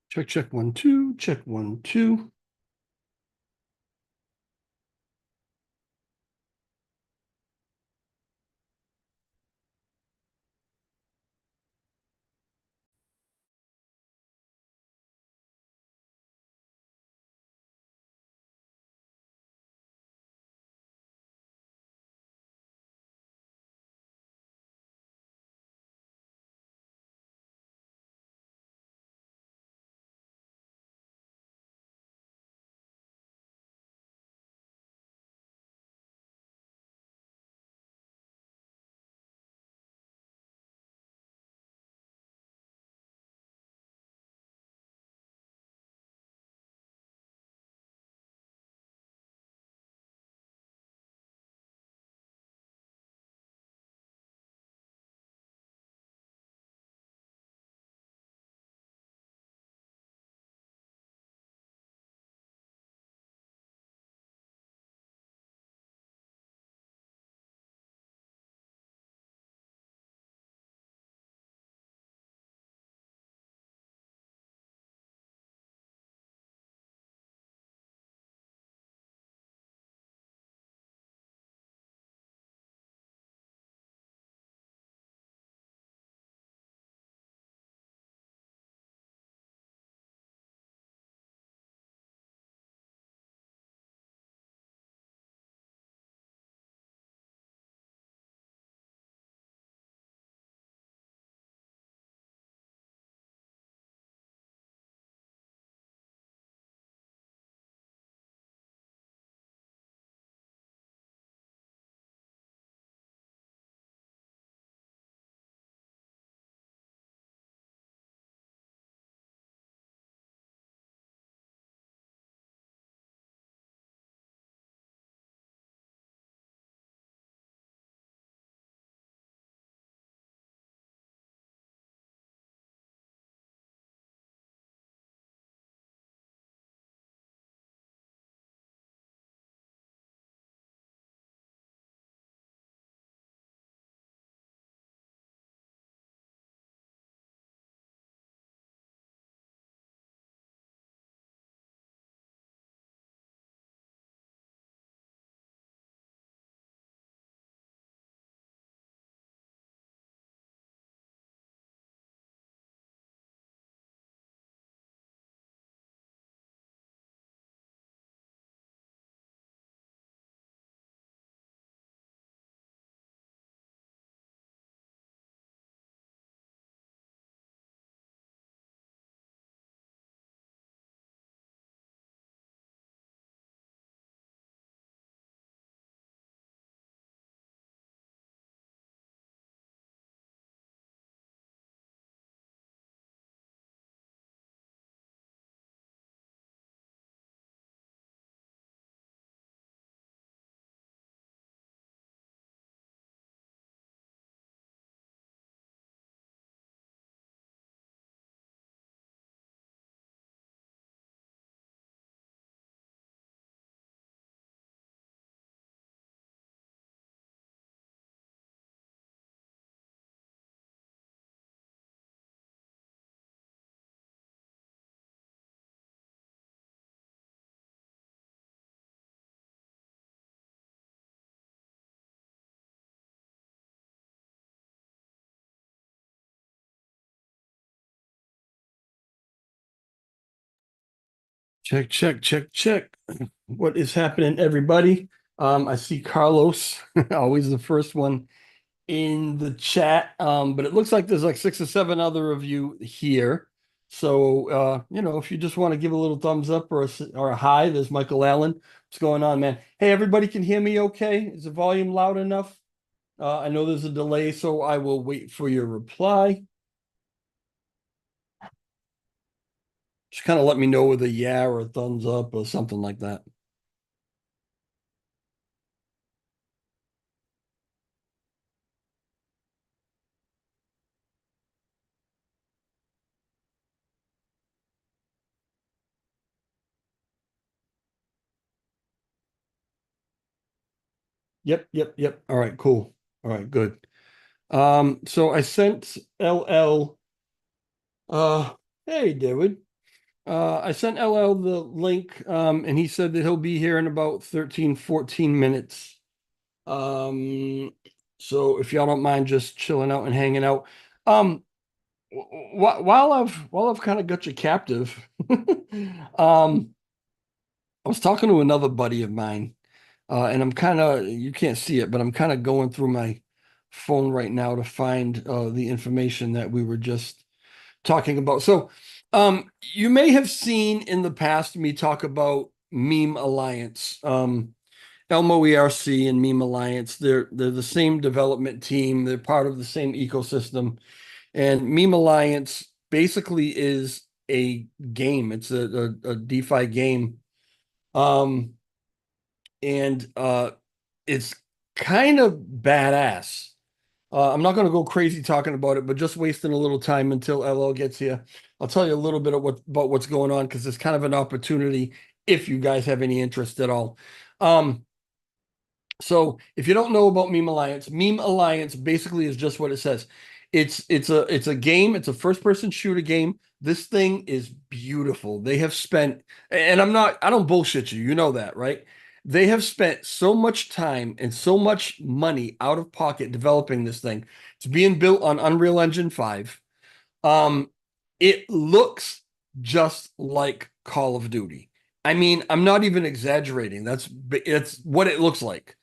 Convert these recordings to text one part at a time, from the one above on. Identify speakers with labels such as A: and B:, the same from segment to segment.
A: Check, check, 1, 2, check, 1, 2. Check, check, check, check. What is happening, everybody? I see Carlos, always the first one in the chat. But it looks like there's like 6 or 7 other of you here. So, if you just want to give a little thumbs up or a hi, there's Michael Allen. What's going on, man? Hey, everybody can hear me okay? Is the volume loud enough? I know there's a delay, so I will wait for your reply. Just kind of let me know with a yeah or a thumbs up or something like that. Yep, yep, yep. All right, cool. All right, good. So I sent LL, uh, hey, David. I sent LL the link, and he said that he'll be here in about 13, 14 minutes. Um, so if y'all don't mind just chilling out and hanging out. Um, while I've kind of got you captive, um, I was talking to another buddy of mine, and I'm kind of, you can't see it, but I'm kind of going through my phone right now to find the information that we were just talking about. So, you may have seen in the past me talk about Meme Alliance, Elmo ERC and Meme Alliance. They're the same development team. They're part of the same ecosystem. And Meme Alliance basically is a game. It's a DeFi game. Um, and it's kind of badass. I'm not going to go crazy talking about it, but just wasting a little time until LL gets here. I'll tell you a little bit of about what's going on because it's kind of an opportunity if you guys have any interest at all. Um, so if you don't know about Meme Alliance basically is just what it says. It's a game, it's a first-person shooter game. This thing is beautiful. They have spent, and I don't bullshit you, you know that, right? They have spent so much time and so much money out of pocket developing this thing. It's being built on Unreal Engine 5. Um, it looks just like Call of Duty. I mean, I'm not even exaggerating. It's what it looks like.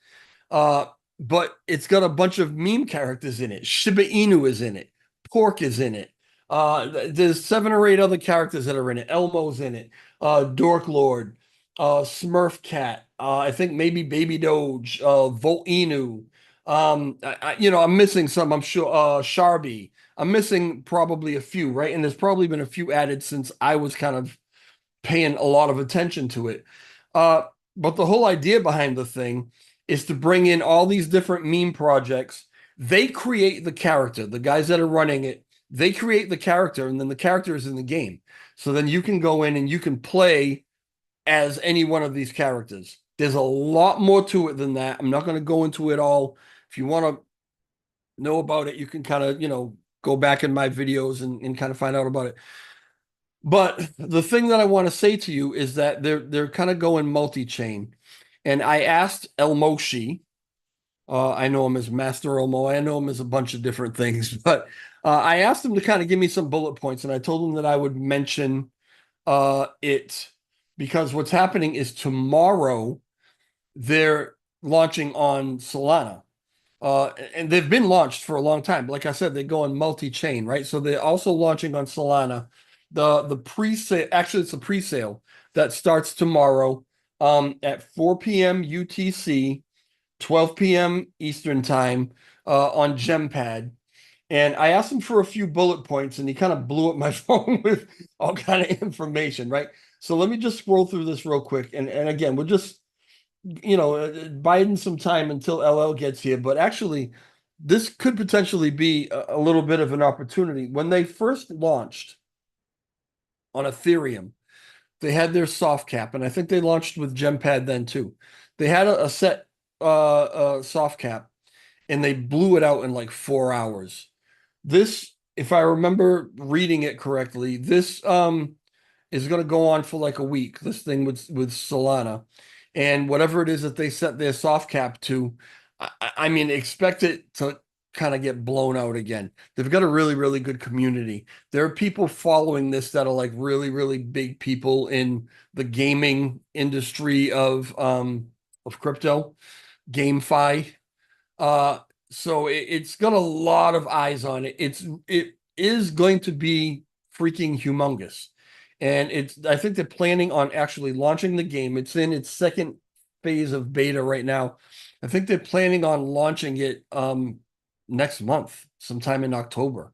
A: Uh, but it's got a bunch of meme characters in it. Shiba Inu is in it. Pork is in it. There's 7 or 8 other characters that are in it. Elmo's in it. Dork Lord, Smurf Cat. I think maybe Baby Doge. Volt Inu. I'm missing some. I'm sure. Sharby. I'm missing probably a few, right? And there's probably been a few added since I was kind of paying a lot of attention to it. Uh, but the whole idea behind the thing is to bring in all these different meme projects. They create the character, the guys that are running it, they create the character, and then the character is in the game. So then you can go in and you can play as any one of these characters. There's a lot more to it than that. I'm not going to go into it all. If you want to know about it, you can kind of, go back in my videos and kind of find out about it. But the thing that I want to say to you is that they're kind of going multi-chain. And I asked El Moshi, I know him as Master Elmo, I know him as a bunch of different things, but I asked him to kind of give me some bullet points, and I told him that I would mention it because what's happening is tomorrow they're launching on Solana. And they've been launched for a long time. Like I said, they go on multi-chain, right? So they're also launching on Solana. The pre-sale, actually, it's a pre-sale that starts tomorrow at 4 p.m. UTC, 12 p.m. Eastern time on Gempad. And I asked him for a few bullet points, and he kind of blew up my phone with all kind of information, right? So let me just scroll through this real quick. And again, we're just biding some time until LL gets here. But actually, this could potentially be a little bit of an opportunity. When they first launched on Ethereum, they had their soft cap, and I think they launched with Gempad then too. They had a set soft cap, and they blew it out in like 4 hours. This, if I remember reading it correctly, this is going to go on for like a week. This thing with Solana, and whatever it is that they set their soft cap to, I mean, expect it to kind of get blown out again. They've got a really, really good community. There are people following this that are like really, really big people in the gaming industry of crypto, GameFi. Uh, so it's got a lot of eyes on it. It is going to be freaking humongous. And I think they're planning on actually launching the game. It's in its second phase of beta right now. I think they're planning on launching it next month, sometime in October.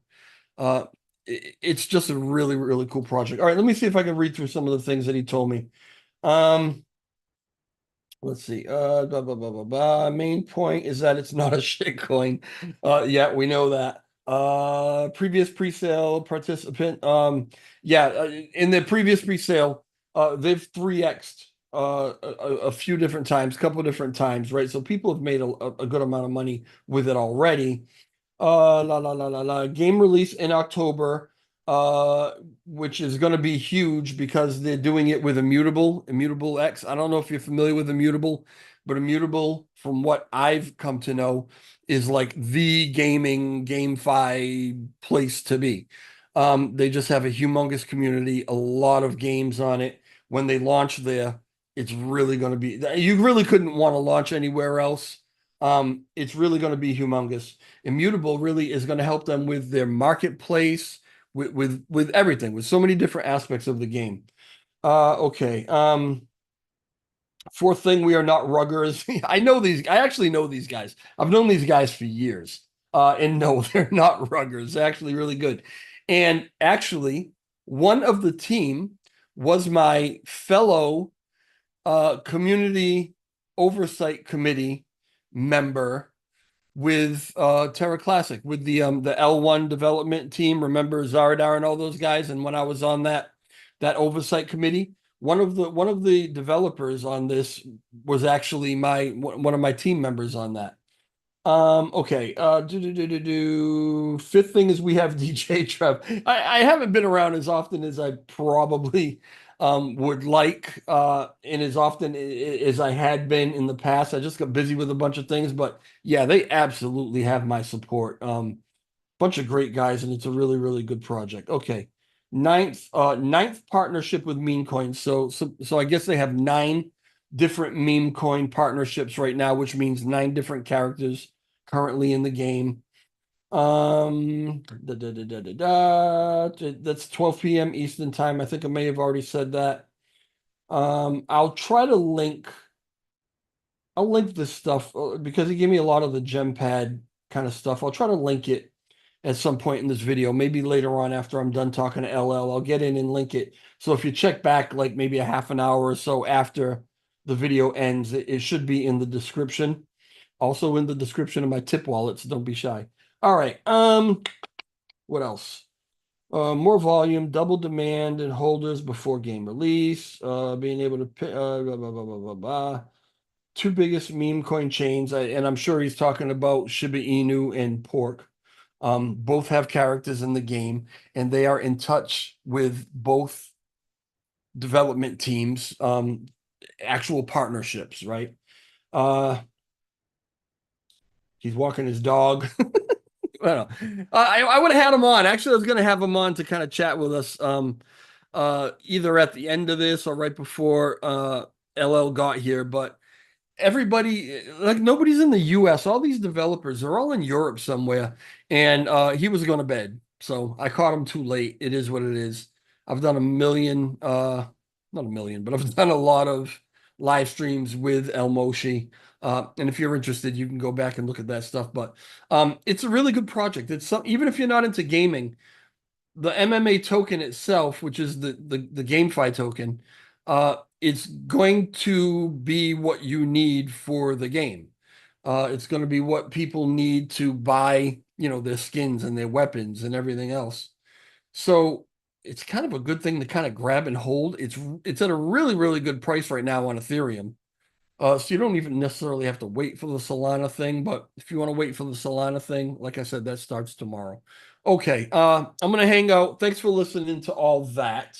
A: It's just a really, really cool project. All right, let me see if I can read through some of the things that he told me. Um, Let's see. Blah, blah, blah, blah, blah. Main point is that it's not a shit coin. Yeah, we know that. Previous pre-sale participant. Yeah, in the previous pre-sale, they've 3x'd a few different times, a couple of different times, right? So people have made a good amount of money with it already. La la la la la. Game release in October. uh, which is going to be huge because they're doing it with Immutable X. I don't know if you're familiar with Immutable, but Immutable, from what I've come to know, is like the gaming GameFi place to be. They just have a humongous community, a lot of games on it. When they launch there, it's really going to be, you really couldn't want to launch anywhere else. It's really going to be humongous. Immutable really is going to help them with their marketplace, with everything, with so many different aspects of the game. Okay. Fourth thing, we are not ruggers. I actually know these guys. I've known these guys for years. And no, they're not ruggers. They're actually really good. And actually, one of the team was my fellow community oversight committee member with Terra Classic, with the L1 development team. Remember Zaradar and all those guys? And when I was on that oversight committee, one of the developers on this was actually one of my team members on that. Okay. Fifth thing is we have DJ Trev. I haven't been around as often as I probably would like, and as often as I had been in the past. I just got busy with a bunch of things, but yeah, they absolutely have my support. Bunch of great guys, and it's a really, really good project. Okay. Ninth partnership with meme coins. So I guess they have 9 different meme coin partnerships right now, which means 9 different characters currently in the game. That's 12 p.m. Eastern time. I think I may have already said that. I'll try to link. I'll link this stuff because he gave me a lot of the gem pad kind of stuff. I'll try to link it at some point in this video, maybe later on after I'm done talking to LL. I'll get in and link it. So if you check back like maybe a half an hour or so after the video ends, it should be in the description. Also in the description of my tip wallets. Don't be shy. All right. What else? More volume, double demand and holders before game release. Being able to pay, blah, blah, blah, blah, blah, blah. 2 biggest meme coin chains, and I'm sure he's talking about Shiba Inu and Pork. Both have characters in the game, and they are in touch with both development teams, actual partnerships, right? Uh, he's walking his dog. Well, I would have had him on. Actually, I was going to have him on to kind of chat with us, either at the end of this or right before LL got here. But everybody, like nobody's in the US. All these developers are all in Europe somewhere, and he was going to bed, so I caught him too late. It is what it is. I've done a million, not a million, but I've done a lot of live streams with El Moshi. And if you're interested, you can go back and look at that stuff. But it's a really good project. It's some, even if you're not into gaming, the MMA token itself, which is the GameFi token, it's going to be what you need for the game. It's going to be what people need to buy, their skins and their weapons and everything else. So it's kind of a good thing to kind of grab and hold. It's at a really, really good price right now on Ethereum. So you don't even necessarily have to wait for the Solana thing, but if you want to wait for the Solana thing, like I said, that starts tomorrow. Okay, I'm gonna hang out. Thanks for listening to all that.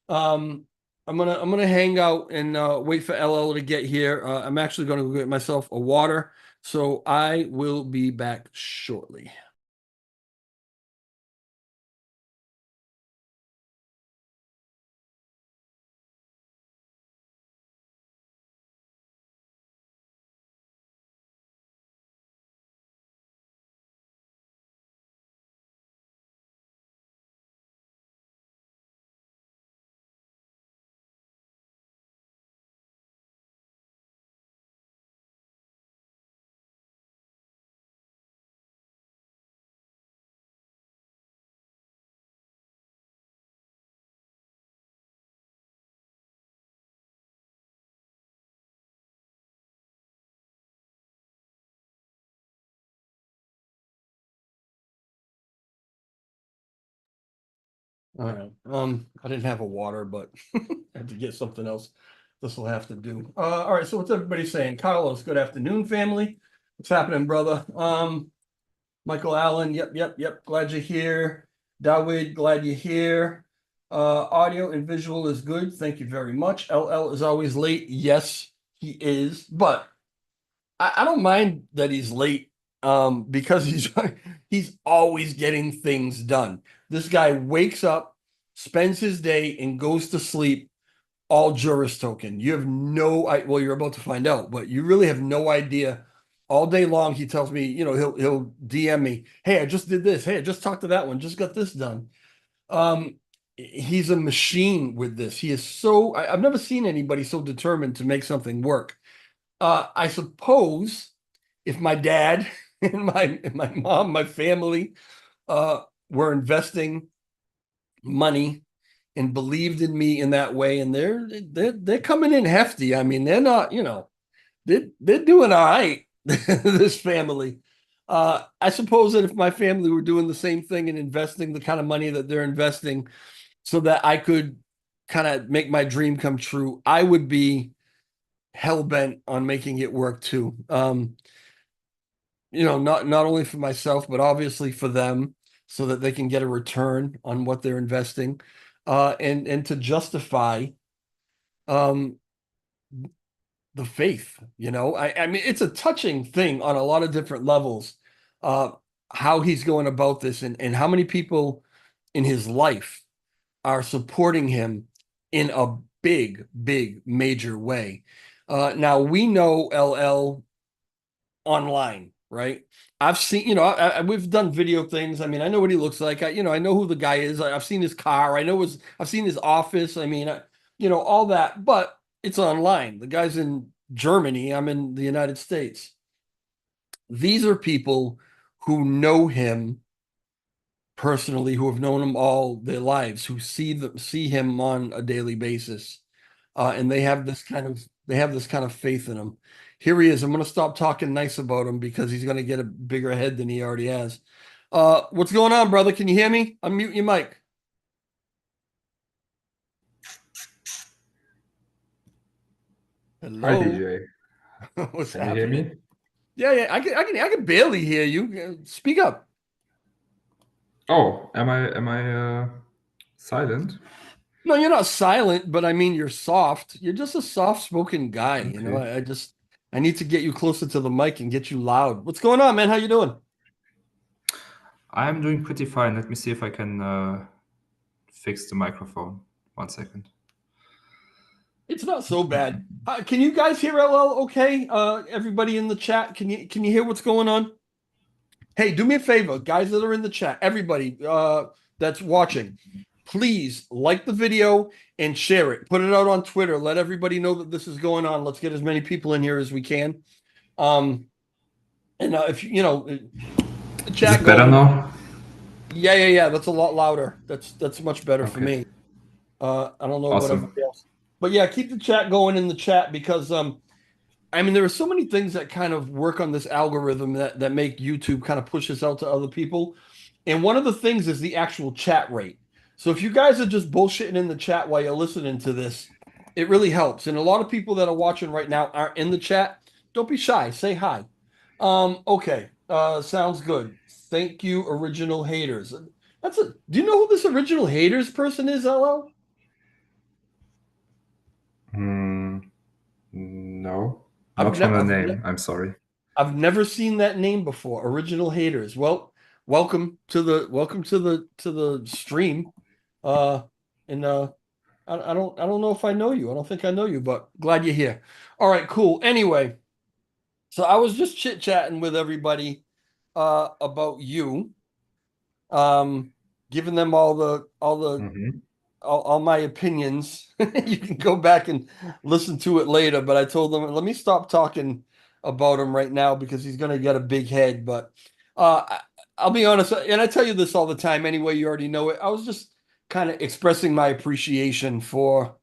A: Um, I'm gonna hang out and wait for LL to get here. I'm actually gonna go get myself a water, so I will be back shortly. All right. I didn't have a water, but I had to get something else. This will have to do. All right. So what's everybody saying? Carlos, good afternoon, family. What's happening, brother? Michael Allen. Yep. Glad you're here. Dawid, glad you're here. Audio and visual is good. Thank you very much. LL is always late. Yes, he is, but I don't mind that he's late because he's always getting things done. This guy wakes up, spends his day, and goes to sleep all Juris token. You have well, you're about to find out, but you really have no idea. All day long, he tells me, he'll DM me, hey, I just did this. Hey, I just talked to that one, just got this done. Um, he's a machine with this. He is I've never seen anybody so determined to make something work. I suppose if my dad and my mom, my family, uh, were investing money and believed in me in that way, and they're coming in hefty. I mean, they're not, they're doing all right. This family. I suppose that if my family were doing the same thing and investing the kind of money that they're investing, so that I could kind of make my dream come true, I would be hell bent on making it work too. Not only for myself, but obviously for them, so that they can get a return on what they're investing, and to justify um, the faith. I mean, it's a touching thing on a lot of different levels, uh, how he's going about this, and how many people in his life are supporting him in a big, big, major way. Now we know LL online, right? I've seen, we've done video things. I mean, I know what he looks like. I know who the guy is. I've seen his car. I've seen his office. I mean, all that, but it's online. The guy's in Germany. I'm in the United States. These are people who know him personally, who have known him all their lives, who see him on a daily basis, and they have this kind of faith in him. Here he is. I'm going to stop talking nice about him because he's going to get a bigger head than he already has. What's going on, brother? Can you hear me? Unmute your mic.
B: Hi
A: Hello.
B: DJ,
A: What's
B: can you hear
A: happening?
B: me?
A: Yeah, yeah. I can barely hear you. Speak up.
B: Oh, am I silent?
A: No, you're not silent, but I mean you're soft. You're just a soft-spoken guy.
B: Okay.
A: I need to get you closer to the mic and get you loud. What's going on, man? How you doing?
B: I'm doing pretty fine. Let me see if I can fix the microphone. 1 second.
A: It's not so bad. Can you guys hear LL okay? Everybody in the chat, can you hear what's going on? Hey, do me a favor, guys that are in the chat, everybody that's watching, please like the video and share it. Put it out on Twitter. Let everybody know that this is going on. Let's get as many people in here as we can. Um, and if the
B: Is
A: chat
B: it better
A: going,
B: now?
A: yeah, yeah, yeah. That's a lot louder. That's much better for
B: Okay.
A: me. I don't know about
B: Awesome.
A: everybody else, but yeah, keep the chat going in the chat because I mean, there are so many things that kind of work on this algorithm that make YouTube kind of push this out to other people. And one of the things is the actual chat rate. So if you guys are just bullshitting in the chat while you're listening to this, it really helps. And a lot of people that are watching right now aren't in the chat. Don't be shy. Say hi. Okay. Sounds good. Thank you, original haters. Do you know who this original haters person is, LL?
B: Hmm, no,
A: I've
B: not from
A: never
B: the
A: I've,
B: name. I'm sorry.
A: I've never seen that name before. Original haters. Well, welcome to the stream. Uh and I don't know if I know you. I don't think I know you, but glad you're here. All right, cool. Anyway, so I was just chit-chatting with everybody about you. Um giving them
B: Hmm.
A: all my opinions. You can go back and listen to it later, but I told them, let me stop talking about him right now because he's going to get a big head. But I, I'll be honest, and I tell you this all the time anyway, you already know it. I was just kind of expressing my appreciation for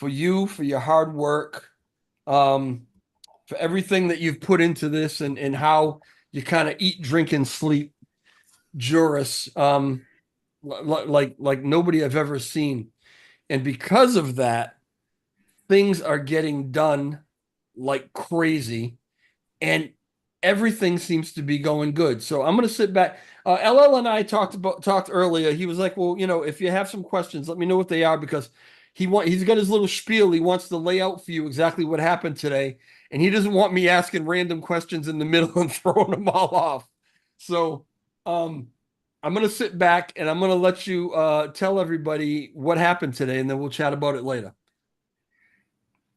A: you, for your hard work, um, for everything that you've put into this and how you kind of eat, drink, and sleep Juris, like nobody I've ever seen. And because of that, things are getting done like crazy. And everything seems to be going good. So I'm going to sit back. LL and I talked earlier. He was like, "Well, if you have some questions, let me know what they are because he's got his little spiel. He wants to lay out for you exactly what happened today, and he doesn't want me asking random questions in the middle and throwing them all off." So, I'm going to sit back and I'm going to let you tell everybody what happened today, and then we'll chat about it later.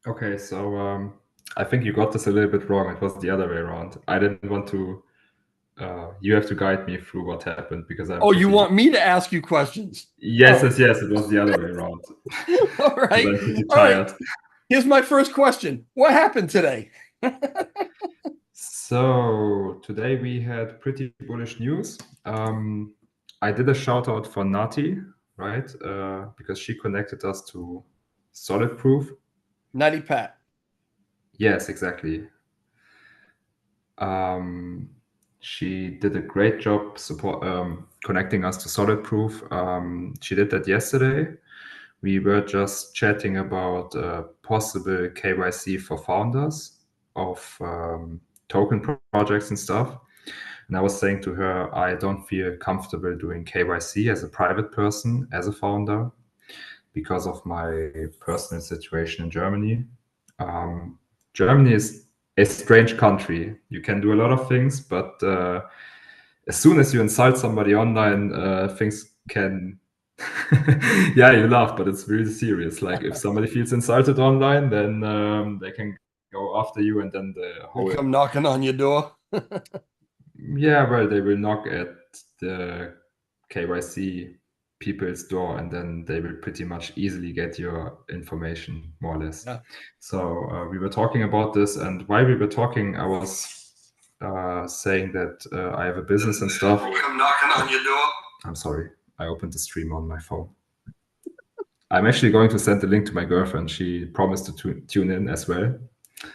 B: Okay, so I think you got this a little bit wrong. It was the other way around. I didn't want to. You have to guide me through what happened because I'm
A: Oh, you
B: pretty.
A: want me to ask you questions?
B: Yes,
A: Oh.
B: yes, yes. It was the other way around
A: All
B: because
A: right.
B: I'm pretty
A: All right.
B: tired.
A: Here's my first question. What happened today?
B: So today we had pretty bullish news. I did a shout out for Nati, right? Because she connected us to Solid Proof.
A: Nutty Pat.
B: Yes, exactly. She did a great job connecting us to Solid Proof. She did that yesterday. We were just chatting about possible KYC for founders of token projects and stuff. And I was saying to her, I don't feel comfortable doing KYC as a private person, as a founder, because of my personal situation in Germany. Germany is a strange country. You can do a lot of things, but as soon as you insult somebody online, things can. Yeah, you laugh, but it's really serious. Like if somebody feels insulted online, then they can go after you, and then the
A: They
B: whole.
A: come knocking on your door.
B: Yeah, well, they will knock at the KYC people's door, and then they will pretty much easily get your information, more or less.
A: Yeah.
B: So we were talking about this, and while we were talking, I was saying that I have a business and stuff.
A: They come knocking on your door.
B: I'm sorry, I opened the stream on my phone. I'm actually going to send the link to my girlfriend. She promised to tune in as well.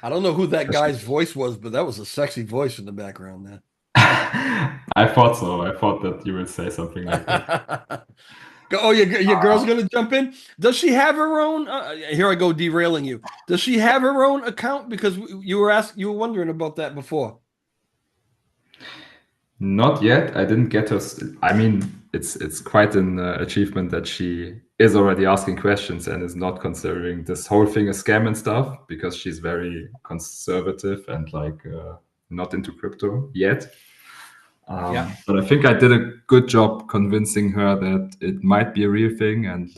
A: I don't know who that guy's voice was, but that was a sexy voice in the background there.
B: I thought so. I thought that you would say something like that.
A: Oh, your girl's gonna jump in. Does she have her own? Here I go derailing you. Does she have her own account? Because you were wondering about that before.
B: Not yet. I didn't get her. I mean, it's quite an achievement that she is already asking questions and is not considering this whole thing a scam and stuff, because she's very conservative and like not into crypto yet.
A: Yeah.
B: But I think I did a good job convincing her that it might be a real thing, and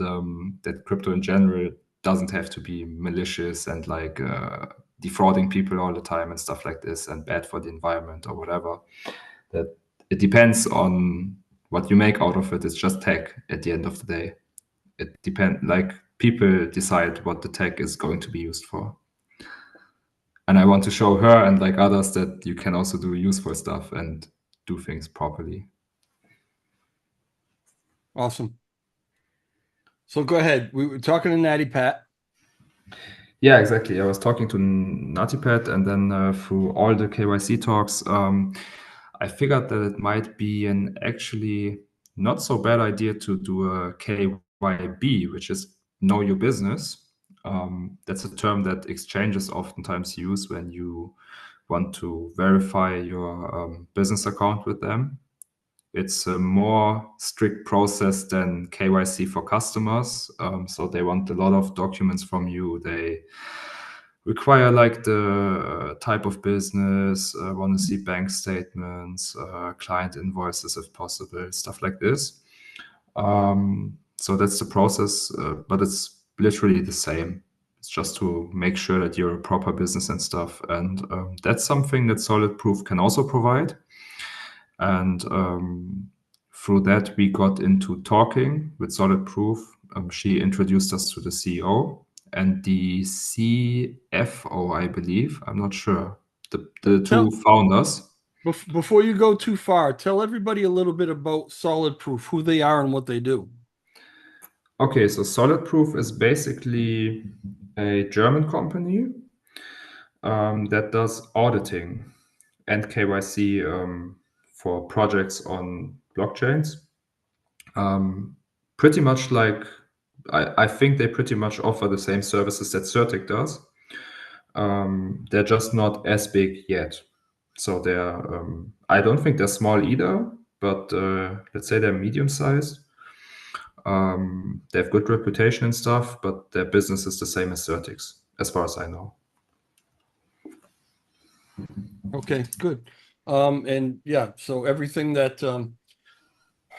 B: that crypto in general doesn't have to be malicious and like defrauding people all the time and stuff like this, and bad for the environment or whatever. That it depends on what you make out of it. It's just tech at the end of the day. It depends. Like people decide what the tech is going to be used for. And I want to show her and like others that you can also do useful stuff and do things properly.
A: Awesome. So go ahead. We were talking to Natty Pat.
B: Yeah, exactly. I was talking to Natipet, and then through all the KYC talks, I figured that it might be an actually not so bad idea to do a KYB, which is know your business. That's a term that exchanges oftentimes use when you want to verify your business account with them. It's a more strict process than KYC for customers. So they want a lot of documents from you. They require like the type of business, want to see bank statements, client invoices if possible, stuff like this. So that's the process, but it's literally the same. It's just to make sure that you're a proper business and stuff. And that's something that Solid Proof can also provide. And through that, we got into talking with Solid Proof. She introduced us to the CEO and the CFO, I believe. I'm not sure. The two founders.
A: Before you go too far, tell everybody a little bit about Solid Proof, who they are and what they do.
B: Okay, so Solid Proof is basically a German company that does auditing and KYC for projects on blockchains. Pretty much like, I think they pretty much offer the same services that Certic does. They're just not as big yet. So they're, I don't think they're small either, but let's say they're medium sized. They have good reputation and stuff, but their business is the same as Certix, as far as I know.
A: Okay, good. And yeah, so everything that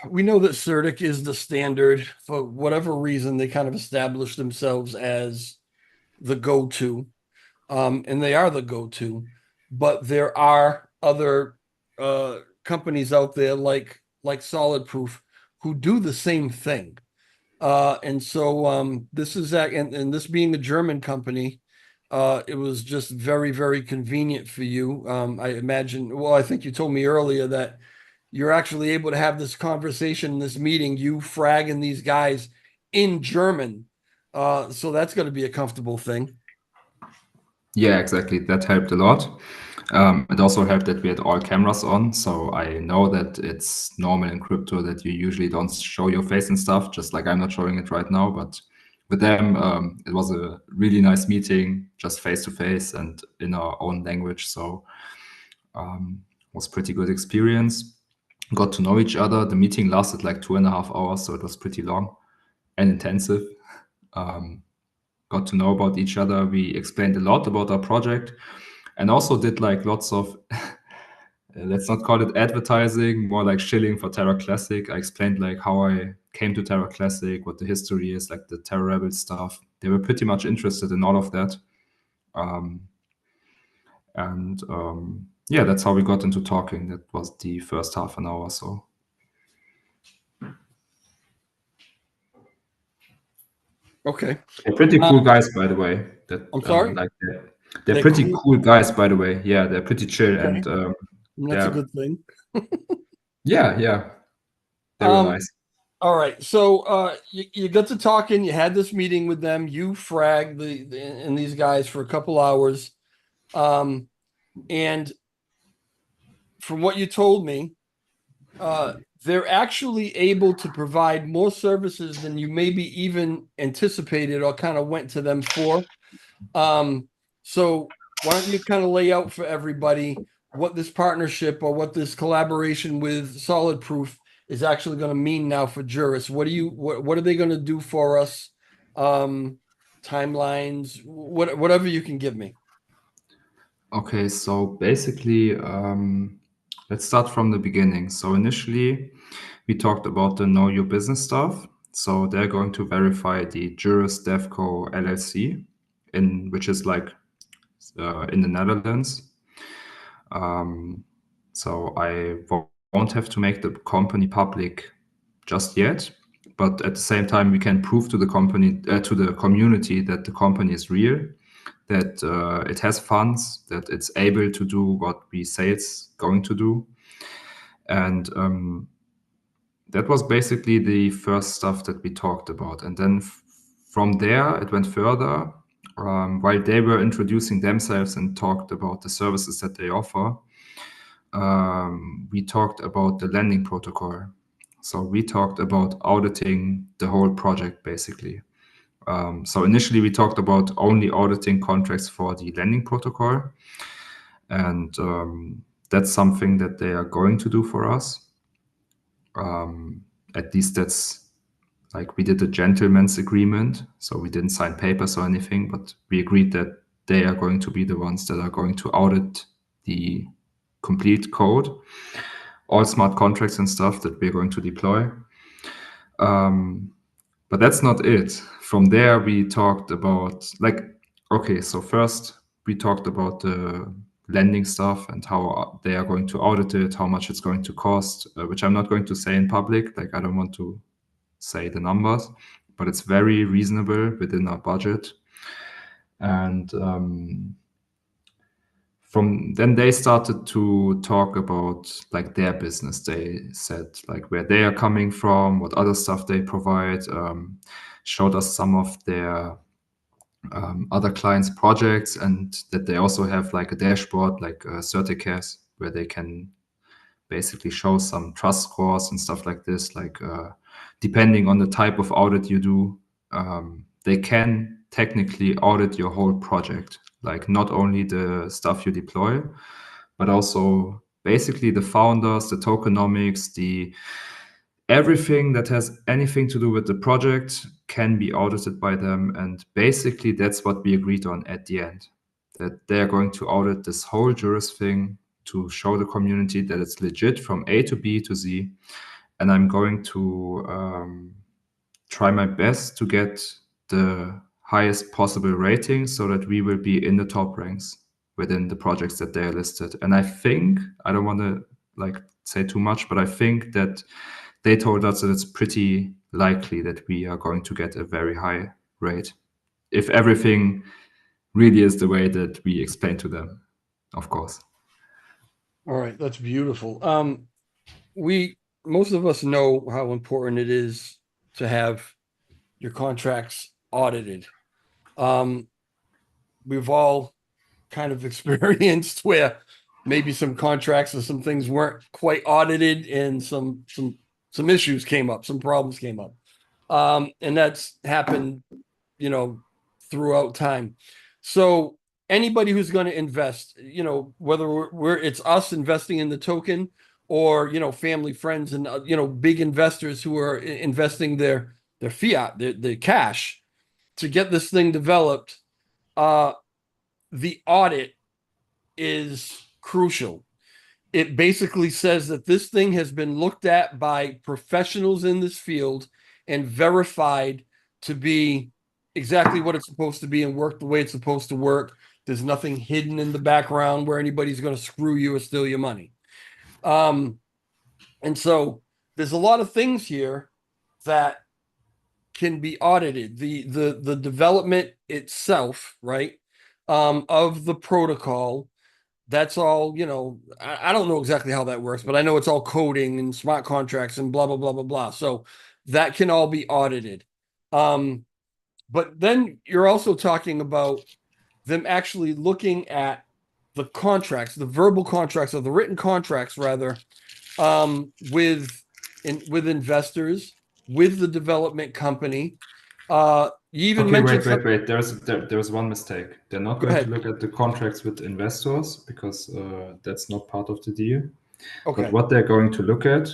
A: we know that Certic is the standard for whatever reason they kind of established themselves as the go-to. And they are the go-to, but there are other companies out there like Solid Proof who do the same thing. And so this is that, and this being a German company, it was just very, very convenient for you. I imagine, well, I think you told me earlier that you're actually able to have this conversation, this meeting, you fragging these guys in German. So that's going to be a comfortable thing.
B: Yeah, exactly. That helped a lot. It also helped that we had all cameras on. So I know that it's normal in crypto that you usually don't show your face and stuff, just like I'm not showing it right now. But with them, it was a really nice meeting, just face to face and in our own language. So was pretty good experience. Got to know each other. The meeting lasted like 2.5 hours, so it was pretty long and intensive. Got to know about each other. We explained a lot about our project and also did like lots of let's not call it advertising, more like shilling for Terra Classic. I explained like how I came to Terra Classic, what the history is, like the Terra Rebel stuff. They were pretty much interested in all of that. Um, and yeah, that's how we got into talking. That was the first half an hour or so.
A: Okay.
B: They're pretty cool guys, by the way. That
A: I'm sorry.
B: like they're
A: They're
B: pretty
A: cool.
B: cool guys, by the way. Yeah, they're pretty chill
A: Okay.
B: and
A: That's a
B: they're
A: good thing.
B: yeah, they were
A: Um,
B: nice.
A: all right. So you got to talking, you had this meeting with them, you fragged and these guys for a couple hours. Um, and from what you told me, uh, they're actually able to provide more services than you maybe even anticipated or kind of went to them for. Um, so why don't you kind of lay out for everybody what this partnership or what this collaboration with Solid Proof is actually going to mean now for Juris? What are they going to do for us? Timelines, whatever you can give me.
B: Okay, so basically, let's start from the beginning. So initially, we talked about the Know Your Business stuff. So they're going to verify the Juris DevCo LLC, in which is like in the Netherlands. So I won't have to make the company public just yet, but at the same time, we can prove to the company to the community that the company is real, that it has funds, that it's able to do what we say it's going to do, and that was basically the first stuff that we talked about. And then from there, it went further. While they were introducing themselves and talked about the services that they offer, we talked about the lending protocol. So we talked about auditing the whole project, basically. So initially, we talked about only auditing contracts for the lending protocol. And that's something that they are going to do for us. At least that's like we did a gentleman's agreement. So we didn't sign papers or anything, but we agreed that they are going to be the ones that are going to audit the complete code, all smart contracts and stuff that we're going to deploy. But that's not it. From there, we talked about okay, so first we talked about the lending stuff and how they are going to audit it, how much it's going to cost, which I'm not going to say in public. Like I don't want to say the numbers, but it's very reasonable within our budget. And from then they started to talk about like their business. They said like where they are coming from, what other stuff they provide, showed us some of their other clients' projects, and that they also have like a dashboard like Certicas where they can basically show some trust scores and stuff like this. Like depending on the type of audit you do, they can technically audit your whole project, like not only the stuff you deploy, but also basically the founders, the tokenomics, the everything that has anything to do with the project can be audited by them. And basically that's what we agreed on at the end, that they're going to audit this whole Juris thing to show the community that it's legit from A to B to Z. And I'm going to try my best to get the highest possible rating so that we will be in the top ranks within the projects that they are listed. And I think, I don't want to like say too much, but I think that they told us that it's pretty likely that we are going to get a very high rate if everything really is the way that we explained to them, of course.
A: All right, that's beautiful. Most of us know how important it is to have your contracts audited. We've all kind of experienced where maybe some contracts or some things weren't quite audited and some issues came up, some problems came up. And that's happened, throughout time. So anybody who's going to invest, whether it's us investing in the token or, family, friends, and, big investors who are investing their fiat, their cash to get this thing developed, the audit is crucial. It basically says that this thing has been looked at by professionals in this field and verified to be exactly what it's supposed to be and work the way it's supposed to work. There's nothing hidden in the background where anybody's going to screw you or steal your money. And so there's a lot of things here that can be audited. The development itself, right, of the protocol. That's all, I don't know exactly how that works, but I know it's all coding and smart contracts and blah, blah, blah, blah, blah. So that can all be audited. But then you're also talking about them actually looking at the contracts, the verbal contracts or the written contracts rather, with investors, with the development company. You even
B: Okay,
A: mentioned
B: wait. There's one mistake. They're not
A: Go
B: going to
A: ahead.
B: look at the contracts with investors because that's not part of the deal. But
A: Okay.
B: what they're going to look at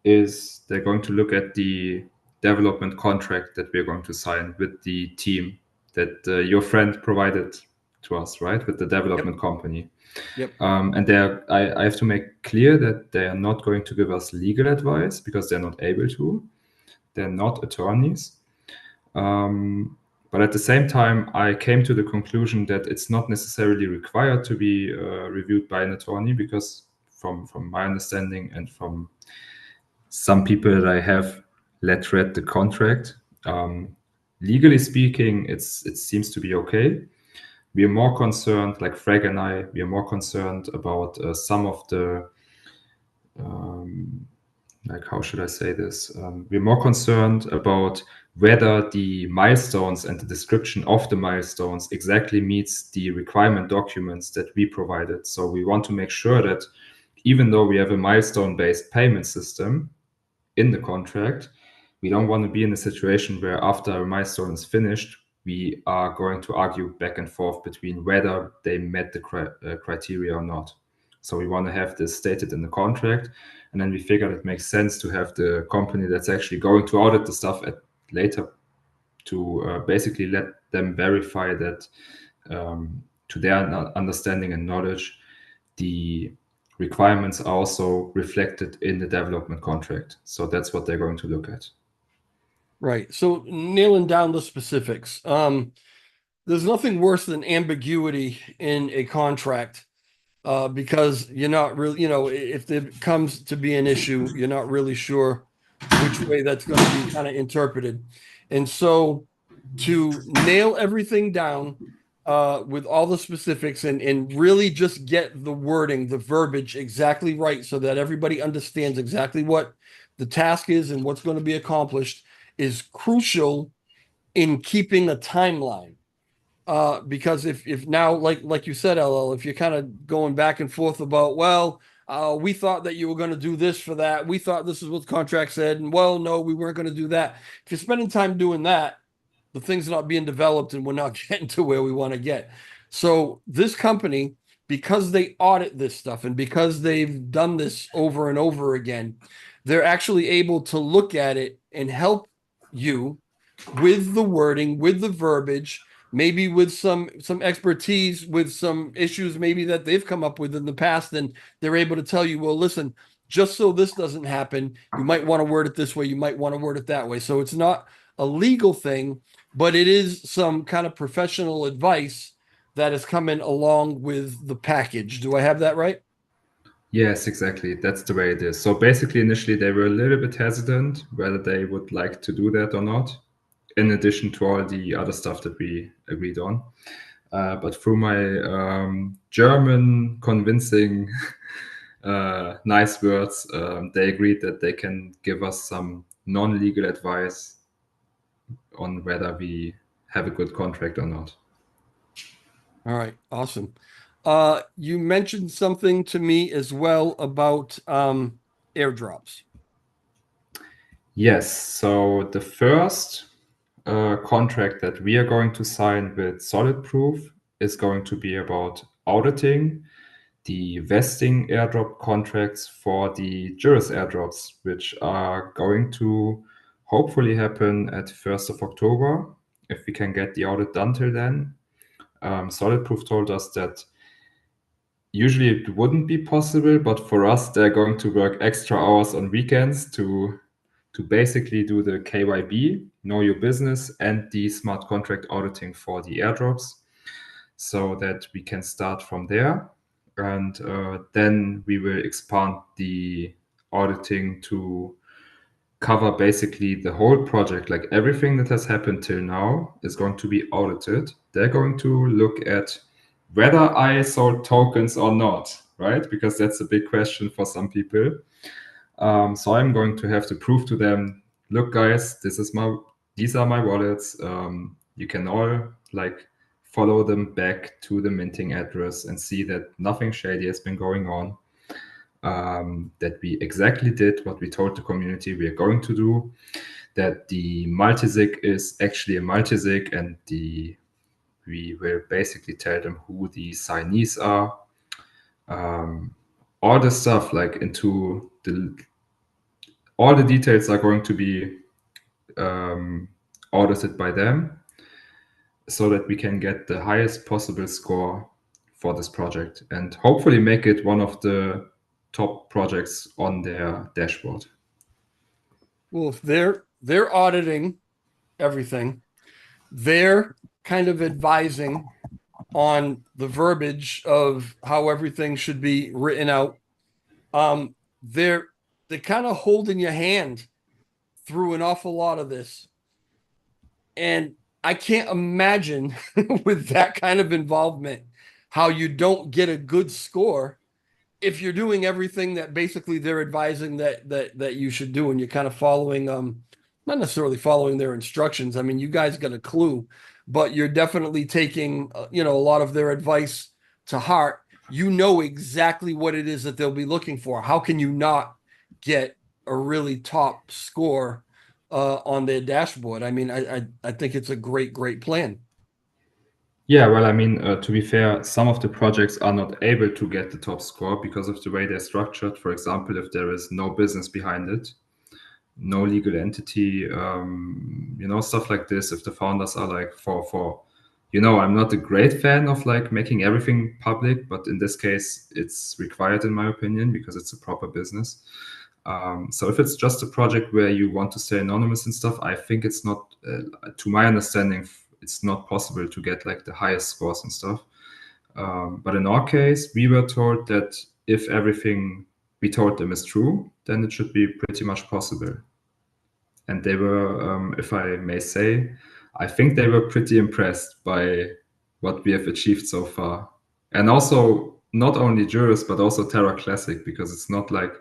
B: is they're going to look at the development contract that we're going to sign with the team that your friend provided to us, right? With the development company.
A: Yep.
B: And I have to make clear that they are not going to give us legal advice because they're not able to. They're not attorneys. But at the same time, I came to the conclusion that it's not necessarily required to be reviewed by an attorney because from my understanding and from some people that I have let read the contract, legally speaking, it seems to be okay. We are more concerned, like Freg and I, we are more concerned about some of the like how should I say this? We're more concerned about whether the milestones and the description of the milestones exactly meets the requirement documents that we provided. So we want to make sure that even though we have a milestone-based payment system in the contract, we don't want to be in a situation where after a milestone is finished, we are going to argue back and forth between whether they met the criteria or not. So we want to have this stated in the contract, and then we figured it makes sense to have the company that's actually going to audit the stuff at later to basically let them verify that to their understanding and knowledge, the requirements are also reflected in the development contract. So that's what they're going to look at.
A: Right. So nailing down the specifics. There's nothing worse than ambiguity in a contract, because you're not really, if there comes to be an issue, you're not really sure which way that's going to be kind of interpreted. And so to nail everything down, with all the specifics and really just get the wording, the verbiage exactly right so that everybody understands exactly what the task is and what's going to be accomplished is crucial in keeping a timeline. Because if now, like you said, LL, if you're kind of going back and forth about, well, we thought that you were going to do this for that. We thought this is what the contract said. And well, no, we weren't going to do that. If you're spending time doing that, the thing's not being developed and we're not getting to where we want to get. So this company because they audit this stuff and because they've done this over and over again, they're actually able to look at it and help you with the wording, with the verbiage, maybe with some expertise, with some issues maybe that they've come up with in the past, and they're able to tell you, well, listen, just so this doesn't happen, you might want to word it this way, you might want to word it that way. So it's not a legal thing, but it is some kind of professional advice that is coming along with the package. Do I have that right?
B: Yes, exactly. That's the way it is. So basically, initially, they were a little bit hesitant whether they would like to do that or not, in addition to all the other stuff that we agreed on. But through my German convincing nice words, they agreed that they can give us some non-legal advice on whether we have a good contract or not.
A: All right, awesome. You mentioned something to me as well about airdrops.
B: Yes. So the first contract that we are going to sign with Solid Proof is going to be about auditing the vesting airdrop contracts for the Juris airdrops, which are going to hopefully happen at 1st of October, if we can get the audit done till then. Solid Proof told us that usually it wouldn't be possible, but for us, they're going to work extra hours on weekends to basically do the KYB, know your business, and the smart contract auditing for the airdrops, so that we can start from there. And then we will expand the auditing to cover basically the whole project. Like everything that has happened till now is going to be audited. They're going to look at whether I sold tokens or not, right? Because that's a big question for some people. So I'm going to have to prove to them, look, guys, these are my wallets. You can all like follow them back to the minting address and see that nothing shady has been going on. That we exactly did what we told the community we are going to do. That the multisig is actually a multisig, and we will basically tell them who the signees are. All the stuff like into the all the details are going to be audited by them, so that we can get the highest possible score for this project and hopefully make it one of the top projects on their dashboard.
A: Well, if they're auditing everything, they're kind of advising on the verbiage of how everything should be written out. They're kind of holding your hand through an awful lot of this. And I can't imagine with that kind of involvement how you don't get a good score if you're doing everything that basically they're advising that you should do, and you're kind of following not necessarily following their instructions. I mean, you guys got a clue, but you're definitely taking a lot of their advice to heart. You know exactly what it is that they'll be looking for. How can you not get a really top score on their dashboard? I mean, I think it's a great plan.
B: Yeah, well, I mean, to be fair, some of the projects are not able to get the top score because of the way they're structured. For example, if there is no business behind it, no legal entity, stuff like this. If the founders are like I'm not a great fan of like making everything public, but in this case, it's required in my opinion because it's a proper business. So if it's just a project where you want to stay anonymous and stuff, I think it's not, to my understanding, it's not possible to get like the highest scores and stuff. But in our case, we were told that if everything we told them is true, then it should be pretty much possible. And they were, if I may say, I think they were pretty impressed by what we have achieved so far. And also, not only Juris, but also Terra Classic, because it's not like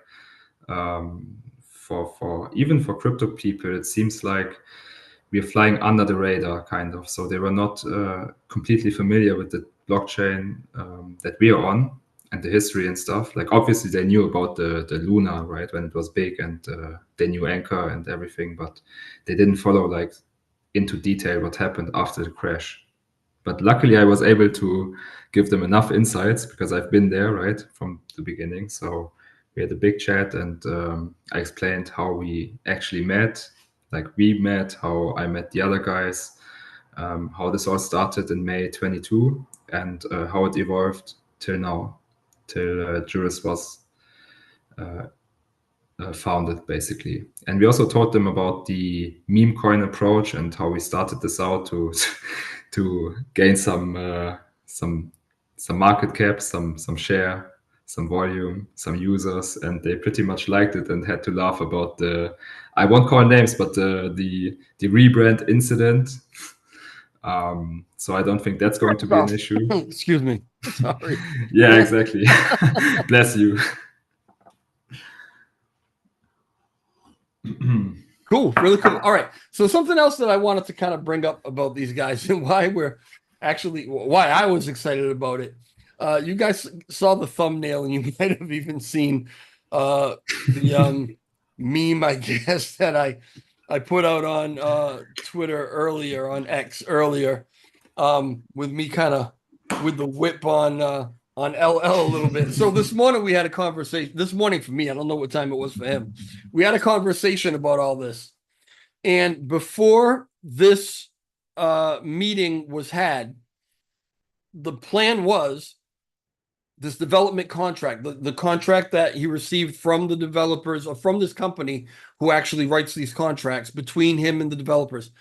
B: for even for crypto people, it seems like we're flying under the radar, kind of. So they were not completely familiar with the blockchain that we are on and the history and stuff. Like obviously they knew about the Luna, right, when it was big, and they knew Anchor and everything, but they didn't follow like into detail what happened after the crash. But luckily, I was able to give them enough insights because I've been there right from the beginning. So we had a big chat, and I explained how we actually met, like we met, how I met the other guys, how this all started in May 22, and how it evolved till now, till Juris was founded, basically. And we also taught them about the meme coin approach and how we started this out to to gain some market cap, some share, some volume, some users, and they pretty much liked it and had to laugh about the, I won't call names, but the rebrand incident. So I don't think that's going to be an issue.
A: Excuse me. Sorry.
B: Yeah, exactly. Bless you.
A: Cool. Really cool. All right. So something else that I wanted to kind of bring up about these guys and why I was excited about it. You guys saw the thumbnail and you might have even seen the meme, I guess, that I put out on Twitter earlier, on X earlier, with me kind of with the whip on LL a little bit. So this morning we had a conversation. This morning for me, I don't know what time it was for him. We had a conversation about all this. And before this meeting was had, the plan was this development contract, the contract that he received from the developers or from this company who actually writes these contracts between him and the developers.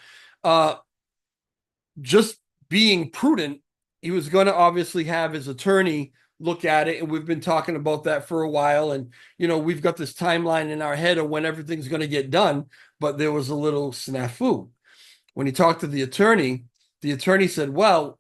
A: Just being prudent, he was going to obviously have his attorney look at it. And we've been talking about that for a while. And, we've got this timeline in our head of when everything's going to get done. But there was a little snafu. When he talked to the attorney said, well,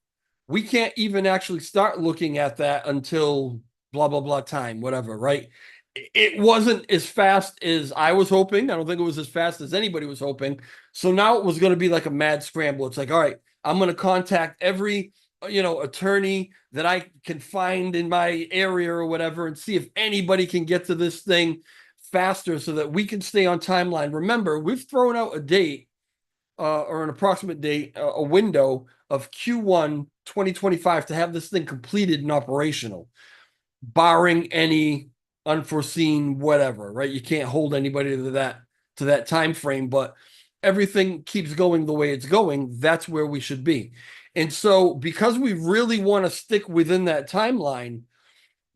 A: we can't even actually start looking at that until blah, blah, blah time, whatever, right? It wasn't as fast as I was hoping. I don't think it was as fast as anybody was hoping. So now it was going to be like a mad scramble. It's like, all right, I'm going to contact every, attorney that I can find in my area or whatever and see if anybody can get to this thing faster so that we can stay on timeline. Remember, we've thrown out a date or an approximate date, a window of Q1 2025 to have this thing completed and operational, barring any unforeseen whatever, right? You can't hold anybody to that time frame, but everything keeps going the way it's going. That's where we should be. And so because we really want to stick within that timeline,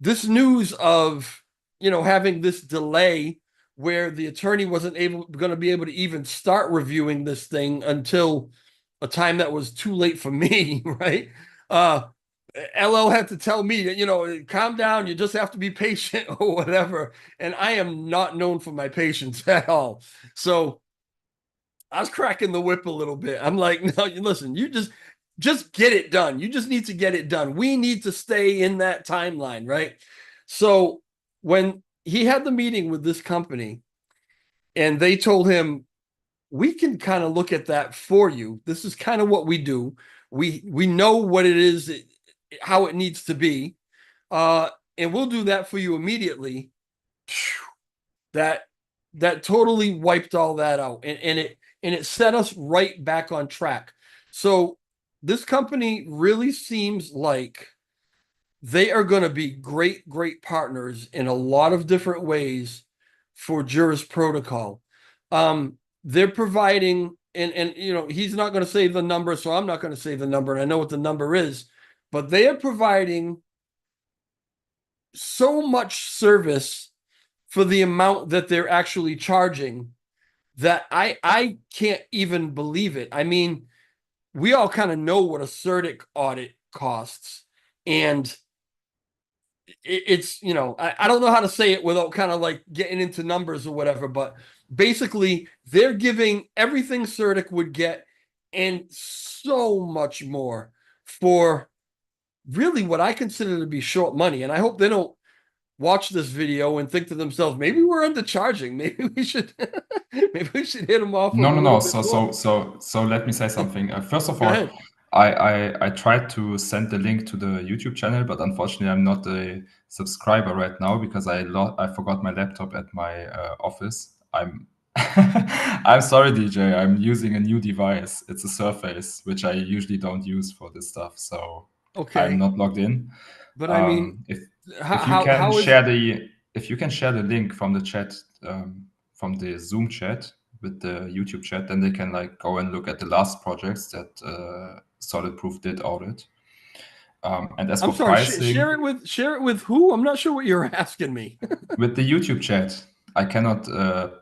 A: this news of, having this delay where the attorney wasn't going to be able to even start reviewing this thing until a time that was too late for me, right? LL had to tell me that, calm down, you just have to be patient or whatever. And I am not known for my patience at all. So I was cracking the whip a little bit. I'm like, no, listen, you just get it done. You just need to get it done. We need to stay in that timeline, right? So when he had the meeting with this company and they told him, we can kind of look at that for you. This is kind of what we do. We know what it is, how it needs to be. And we'll do that for you immediately. That totally wiped all that out. And it set us right back on track. So this company really seems like they are going to be great, great partners in a lot of different ways for Juris Protocol. They're providing, and he's not going to say the number, so I'm not going to say the number, and I know what the number is, but they are providing so much service for the amount that they're actually charging that I can't even believe it. I mean, we all kind of know what a CERTIC audit costs, and it's I don't know how to say it without kind of like getting into numbers or whatever, but basically they're giving everything CERTIC would get and so much more for really what I consider to be short money. And I hope they don't watch this video and think to themselves, maybe we're undercharging. Maybe we should hit them off with
B: No,
A: a
B: no,
A: little
B: no.
A: bit more.
B: So let me say something. First of
A: Go
B: all,
A: ahead.
B: I tried to send the link to the YouTube channel, but unfortunately, I'm not a subscriber right now because I forgot my laptop at my office. I'm I'm sorry, DJ. I'm using a new device. It's a Surface, which I usually don't use for this stuff. So I'm
A: Okay.
B: not logged in.
A: But I mean,
B: If
A: how
B: you
A: how
B: can
A: how is
B: share the link from the chat, from the Zoom chat with the YouTube chat, then they can like go and look at the last projects that Solid Proof did audit. And as
A: I'm
B: for
A: sorry,
B: pricing,
A: share it with who? I'm not sure what you're asking me.
B: with the YouTube chat, I cannot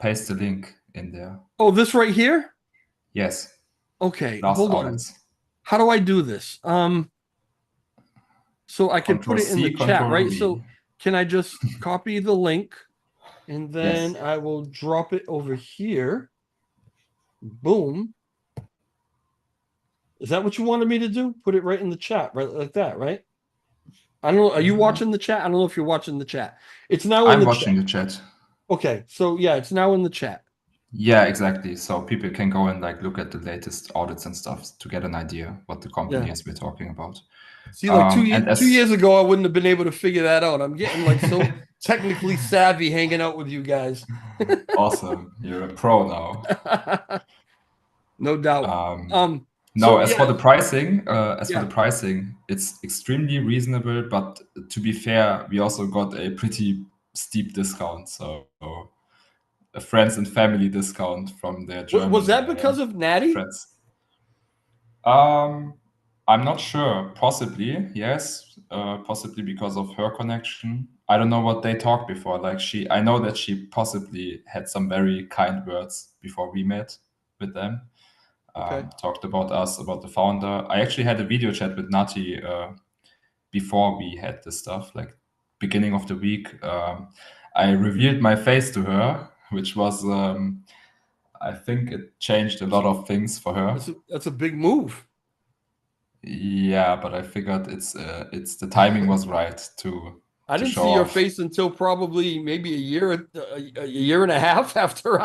B: paste the link in there.
A: Oh, this right here?
B: Yes,
A: Okay,
B: last
A: hold on.
B: audits.
A: How do I do this? So I can put
B: Control
A: it in the
B: C,
A: chat,
B: Control
A: right?
B: V.
A: So can I just copy the link and then
B: Yes.
A: I will drop it over here? Boom. Is that what you wanted me to do? Put it right in the chat, right like that, right? I don't know. Are you watching the chat? I don't know if you're watching the chat. It's now in
B: I'm
A: the chat.
B: watching the chat.
A: Okay, so yeah, it's now in the chat.
B: Yeah, exactly. So people can go and like look at the latest audits and stuff to get an idea what the company
A: Yeah.
B: is we're talking about.
A: See, like
B: And
A: two
B: as
A: years ago, I wouldn't have been able to figure that out. I'm getting like so technically savvy hanging out with you guys.
B: awesome, you're a pro now.
A: No doubt.
B: Um,
A: Um,
B: Now,
A: so
B: as for
A: yeah,
B: the pricing,
A: yeah.
B: it's extremely reasonable. But to be fair, we also got a pretty steep discount. So a friends and family discount from their
A: Was
B: German
A: that because of Natty?
B: friends. Um, I'm not sure. Possibly, yes. Possibly because of her connection. I don't know what they talked before. I know that she possibly had some very kind words before we met with them.
A: Okay.
B: Talked about us, about the founder. I actually had a video chat with Nati before we had this stuff, like beginning of the week. I revealed my face to her, which was, I think it changed a lot of things for her.
A: That's a big move.
B: Yeah, but I figured it's the timing was right
A: I
B: to
A: didn't see
B: show
A: your
B: off.
A: face until probably maybe a year and a half after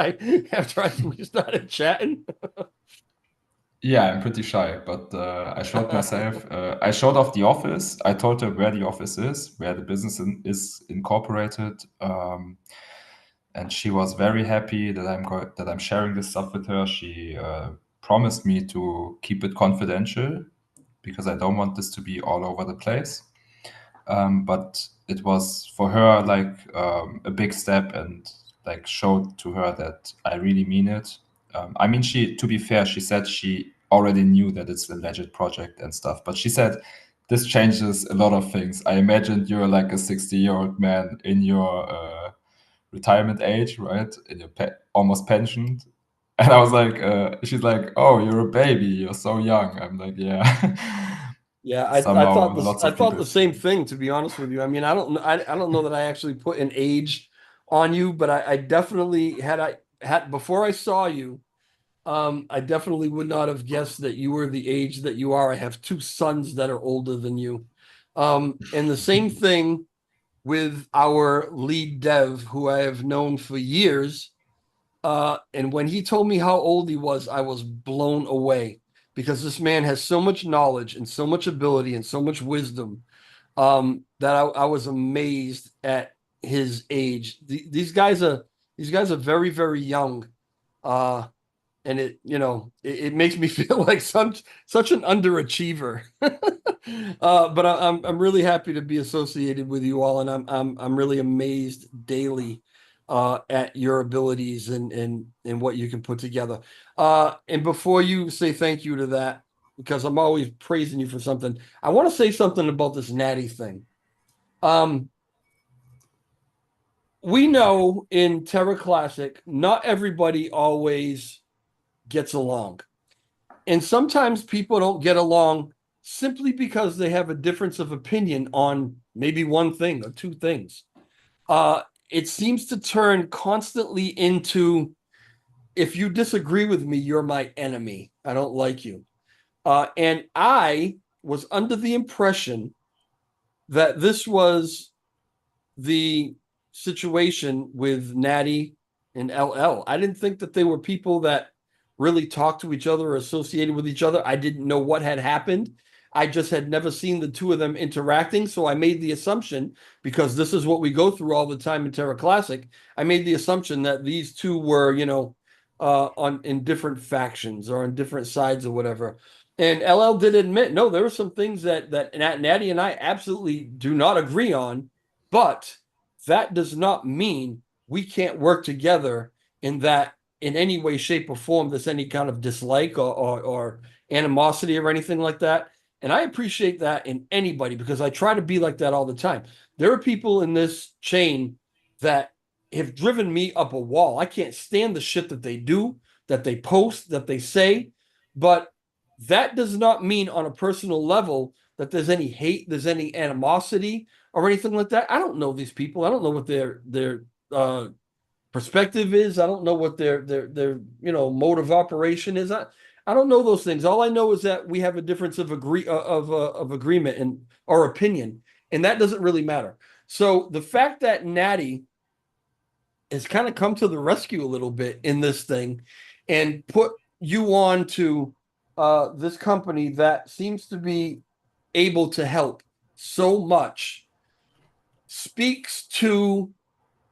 A: we started chatting.
B: Yeah, I'm pretty shy, but I showed myself. I showed off the office. I told her where the office is, where the business is incorporated, and she was very happy that that I'm sharing this stuff with her. She promised me to keep it confidential because I don't want this to be all over the place. But it was for her like a big step and like showed to her that I really mean it. I mean, to be fair, she said she already knew that it's a legit project and stuff, but she said this changes a lot of things. I imagined you're like a 60-year-old man in your retirement age, right? In your almost pensioned. And I was like, she's like, oh, you're a baby. You're so young. I'm like, yeah.
A: Yeah,
B: Somehow lots
A: I
B: of
A: thought
B: people
A: the same
B: feel.
A: thing, to be honest with you. I mean, I don't know that I actually put an age on you, but I definitely had before I saw you, I definitely would not have guessed that you were the age that you are. I have two sons that are older than you. And the same thing with our lead dev, who I have known for years. And when he told me how old he was, I was blown away because this man has so much knowledge and so much ability and so much wisdom that I was amazed at his age. These guys are very, very young. Uh, and it makes me feel like such an underachiever. But I'm really happy to be associated with you all, and I'm really amazed daily at your abilities and what you can put together. And before you say thank you to that, because I'm always praising you for something, I want to say something about this natty thing. Um, we know in Terra Classic, not everybody always gets along. And sometimes people don't get along simply because they have a difference of opinion on maybe one thing or two things. It seems to turn constantly into if you disagree with me, you're my enemy. I don't like you. And I was under the impression that this was the situation with Natty and LL. I didn't think that they were people that really talked to each other or associated with each other. I didn't know what had happened. I just had never seen the two of them interacting. So I made the assumption, because this is what we go through all the time in Terra Classic, I made the assumption that these two were, on in different factions or on different sides or whatever. And LL did admit, no, there were some things that Natty and I absolutely do not agree on, but that does not mean we can't work together in that in any way, shape, or form there's any kind of dislike or animosity or anything like that. And I appreciate that in anybody because I try to be like that all the time. There are people in this chain that have driven me up a wall. I can't stand the shit that they do, that they post, that they say. But that does not mean on a personal level that there's any hate, there's any animosity or anything like that. I don't know these people. I don't know what their perspective is. I don't know what their mode of operation is. I don't know those things. All I know is that we have a difference of agreement and our opinion, and that doesn't really matter. So the fact that Natty has kind of come to the rescue a little bit in this thing and put you on to this company that seems to be able to help so much speaks to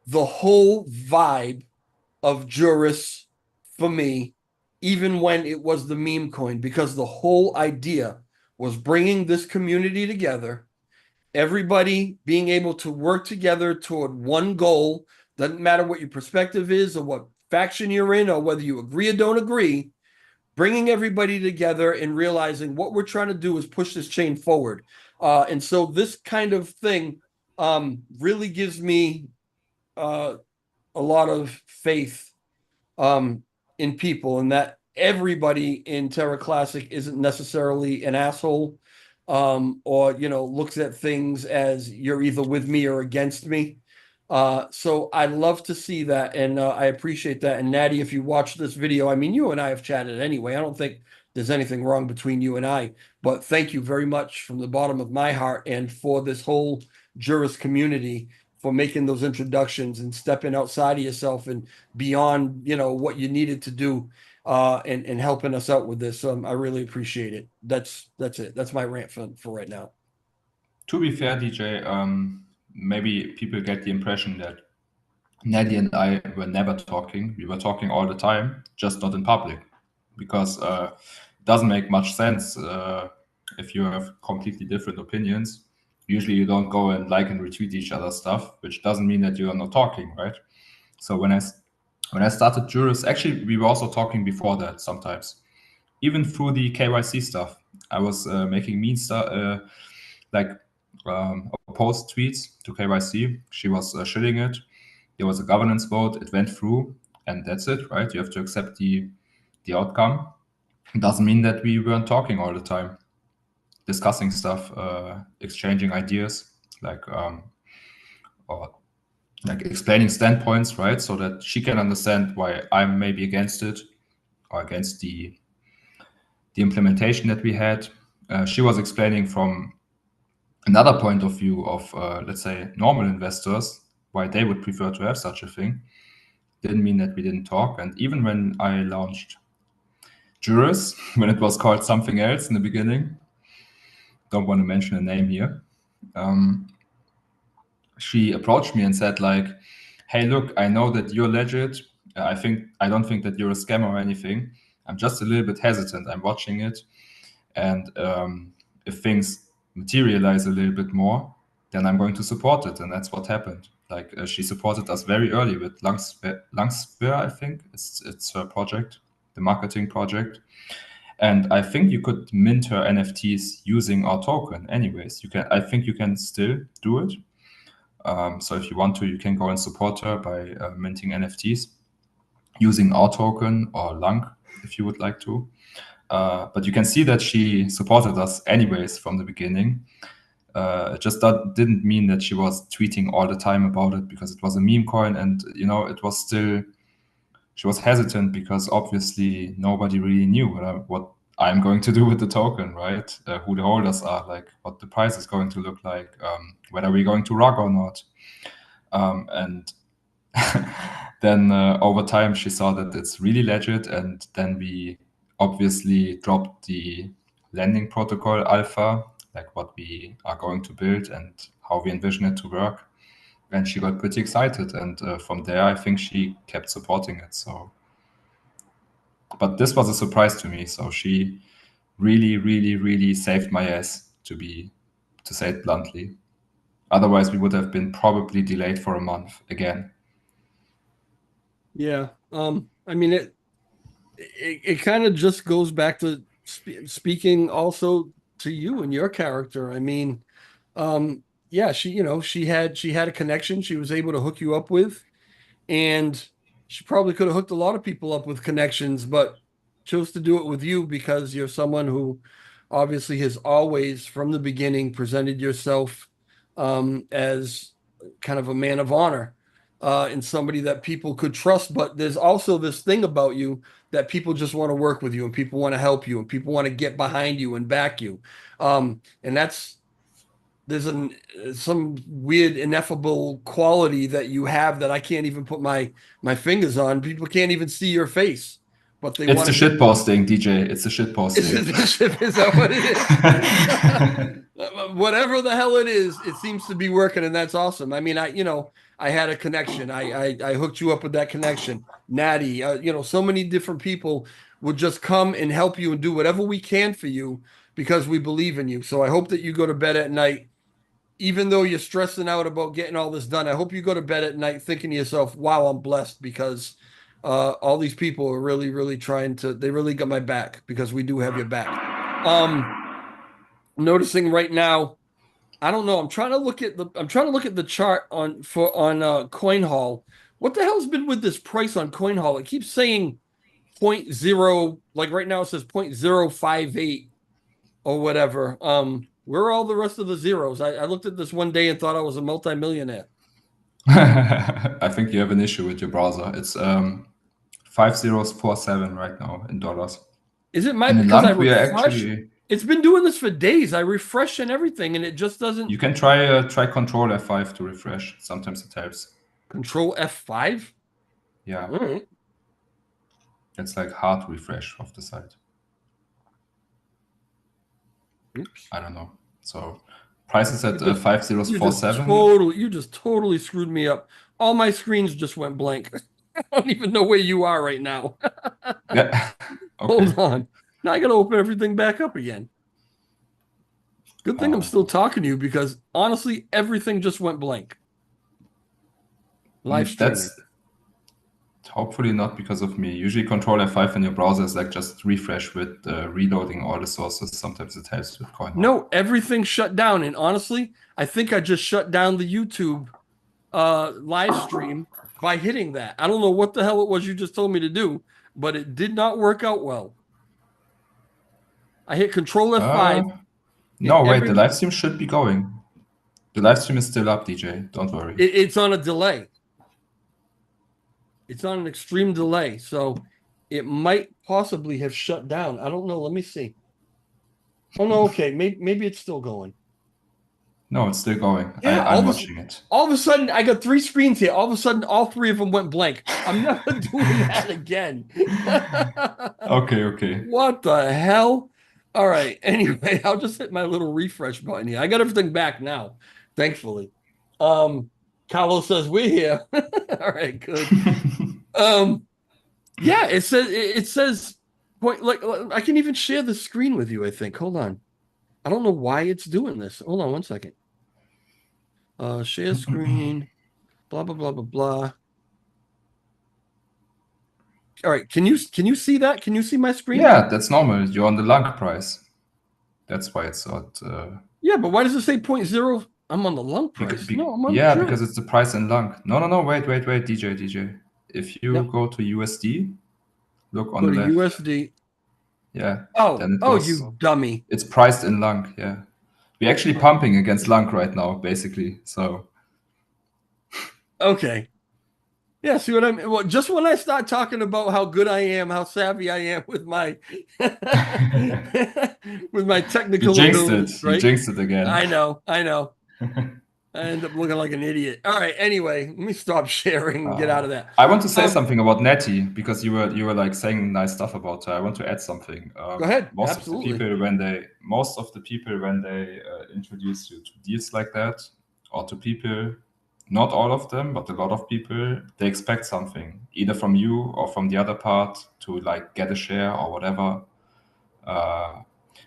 A: the whole vibe of Juris for me, even when it was the meme coin, because the whole idea was bringing this community together, everybody being able to work together toward one goal. Doesn't matter what your perspective is or what faction you're in or whether you agree or don't agree, bringing everybody together and realizing what we're trying to do is push this chain forward. And so this kind of thing really gives me a lot of faith in people and that everybody in Terra Classic isn't necessarily an asshole or looks at things as you're either with me or against me. So I love to see that and I appreciate that. And Natty, if you watch this video, I mean, you and I have chatted anyway. I don't think there's anything wrong between you and I, but thank you very much from the bottom of my heart and for this whole Juris community for making those introductions and stepping outside of yourself and beyond, what you needed to do and helping us out with this. I really appreciate it. That's it. That's my rant for right now.
B: To be fair, DJ, maybe people get the impression that Neddy and I were never talking. We were talking all the time, just not in public, because it doesn't make much sense if you have completely different opinions. Usually, you don't go and like and retweet each other's stuff, which doesn't mean that you are not talking, right? So when I started Juris, actually, we were also talking before that sometimes, even through the KYC stuff. I was making mean stuff like opposed tweets to KYC. She was shilling it. There was a governance vote. It went through, and that's it, right? You have to accept the outcome. It doesn't mean that we weren't talking all the time, discussing stuff, exchanging ideas, or like explaining standpoints, right? So that she can understand why I'm maybe against it or against the implementation that we had. She was explaining from another point of view of, let's say, normal investors, why they would prefer to have such a thing. Didn't mean that we didn't talk. And even when I launched Juris, when it was called something else in the beginning, don't want to mention a name here, she approached me and said like, hey, look, I know that you're legit. I don't think that you're a scammer or anything. I'm just a little bit hesitant. I'm watching it. And if things materialize a little bit more, then I'm going to support it. And that's what happened. Like she supported us very early with Langsphere, I think. It's her project, the marketing project. And I think you could mint her NFTs using our token anyways. I think you can still do it. So if you want to, you can go and support her by minting NFTs using our token or Lang if you would like to. But you can see that she supported us anyways from the beginning. It just didn't mean that she was tweeting all the time about it because it was a meme coin and, it was still, she was hesitant because obviously nobody really knew what I'm going to do with the token, right? Who the holders are, like what the price is going to look like, whether we're going to rock or not. And then over time, she saw that it's really legit. And then we obviously dropped the lending protocol alpha, like what we are going to build and how we envision it to work. And she got pretty excited. And from there, I think she kept supporting it. So But this was a surprise to me. So she really, really, really saved my ass, to say it bluntly. Otherwise, we would have been probably delayed for a month again.
A: Yeah. I mean, it kind of just goes back to speaking also to you and your character. I mean, yeah, she had a connection she was able to hook you up with, and she probably could have hooked a lot of people up with connections, but chose to do it with you because you're someone who obviously has always, from the beginning, presented yourself as kind of a man of honor and somebody that people could trust. But there's also this thing about you that people just want to work with you and people want to help you and people want to get behind you and back you. And there's some weird ineffable quality that you have that I can't even put my fingers on. People can't even see your face, but they
B: It's
A: want
B: the
A: to get.
B: shit posting, DJ. It's the shit
A: Is,
B: posting.
A: is that what it is? Whatever the hell it is, it seems to be working, and that's awesome. I mean, I had a connection. I hooked you up with that connection. Natty, so many different people would just come and help you and do whatever we can for you because we believe in you. So I hope that you go to bed at night even though you're stressing out about getting all this done. I hope you go to bed at night thinking to yourself, wow, I'm blessed because all these people are really, really they really got my back because we do have your back. Um, Noticing right now, I don't know. I'm trying to look at the chart on Coin Hall. What the hell's been with this price on Coin Hall? It keeps saying point zero, like right now it says 0.058 or whatever. Where are all the rest of the zeros? I looked at this one day and thought I was a multimillionaire.
B: I think you have an issue with your browser. It's 5047 right now in dollars.
A: Is it
B: And in
A: because I
B: Lang, we are
A: refresh?
B: actually.
A: It's been doing this for days. I refresh and everything, and it just doesn't
B: You can try Control F5 to refresh. Sometimes it helps.
A: control F5.
B: Yeah,
A: All right.
B: it's like hard refresh of the site.
A: Oops.
B: I don't know. So price is at
A: You just
B: 5047.
A: you just totally screwed me up. All my screens just went blank. I don't even know where you are right now.
B: Yeah.
A: Hold
B: Okay.
A: on. Now I got to open everything back up again. Good thing I'm still talking to you because honestly, everything just went blank. Live streaming.
B: That's hopefully not because of me. Usually Control F5 in your browser is like just refresh with reloading all the sources. Sometimes it helps with CoinHall.
A: No, everything shut down. And honestly, I think I just shut down the YouTube live stream by hitting that. I don't know what the hell it was you just told me to do, but it did not work out well. I hit Control F5.
B: No, wait, the live stream should be going. The live stream is still up, DJ. Don't worry.
A: It's on a delay. It's on an extreme delay. So it might possibly have shut down. I don't know. Let me see. Oh, no. Okay. Maybe it's still going.
B: No, it's still going.
A: Yeah,
B: I'm watching it.
A: all of a sudden, I got 3 screens here. All of a sudden, all 3 of them went blank. I'm never doing that again.
B: Okay.
A: What the hell? All right. Anyway, I'll just hit my little refresh button here. I got everything back now, thankfully. Carlos says we're here. All right, good. Yeah, it says point like I can even share the screen with you, I think. Hold on. I don't know why it's doing this. Hold on one second. Share screen, blah blah blah blah blah. All right, can you see that? Can you see my screen?
B: Yeah, that's normal. You're on the lung price. That's why it's not.
A: Yeah, but why does it say 0.0? I'm on the lung price. No, I'm on
B: yeah,
A: Juris.
B: because it's the price in lung. No. Wait, DJ. If you go to USD, look on
A: Go
B: the
A: to
B: left.
A: USD.
B: Yeah.
A: Oh, you dummy.
B: It's priced in lung. Yeah. We're actually pumping against lung right now, basically. So.
A: Okay. Yeah, see what I mean? Well, just when I start talking about how good I am, how savvy I am with my with my technical abilities, right?
B: You jinxed it again.
A: I know. I end up looking like an idiot. All right. Anyway, let me stop sharing and get out of that.
B: I want to say something about Nettie because you were like saying nice stuff about her. I want to add something.
A: Go ahead.
B: Most
A: Absolutely.
B: of the people when they introduce you to deals like that or to people not all of them, but a lot of people, they expect something, either from you or from the other part, to like get a share or whatever.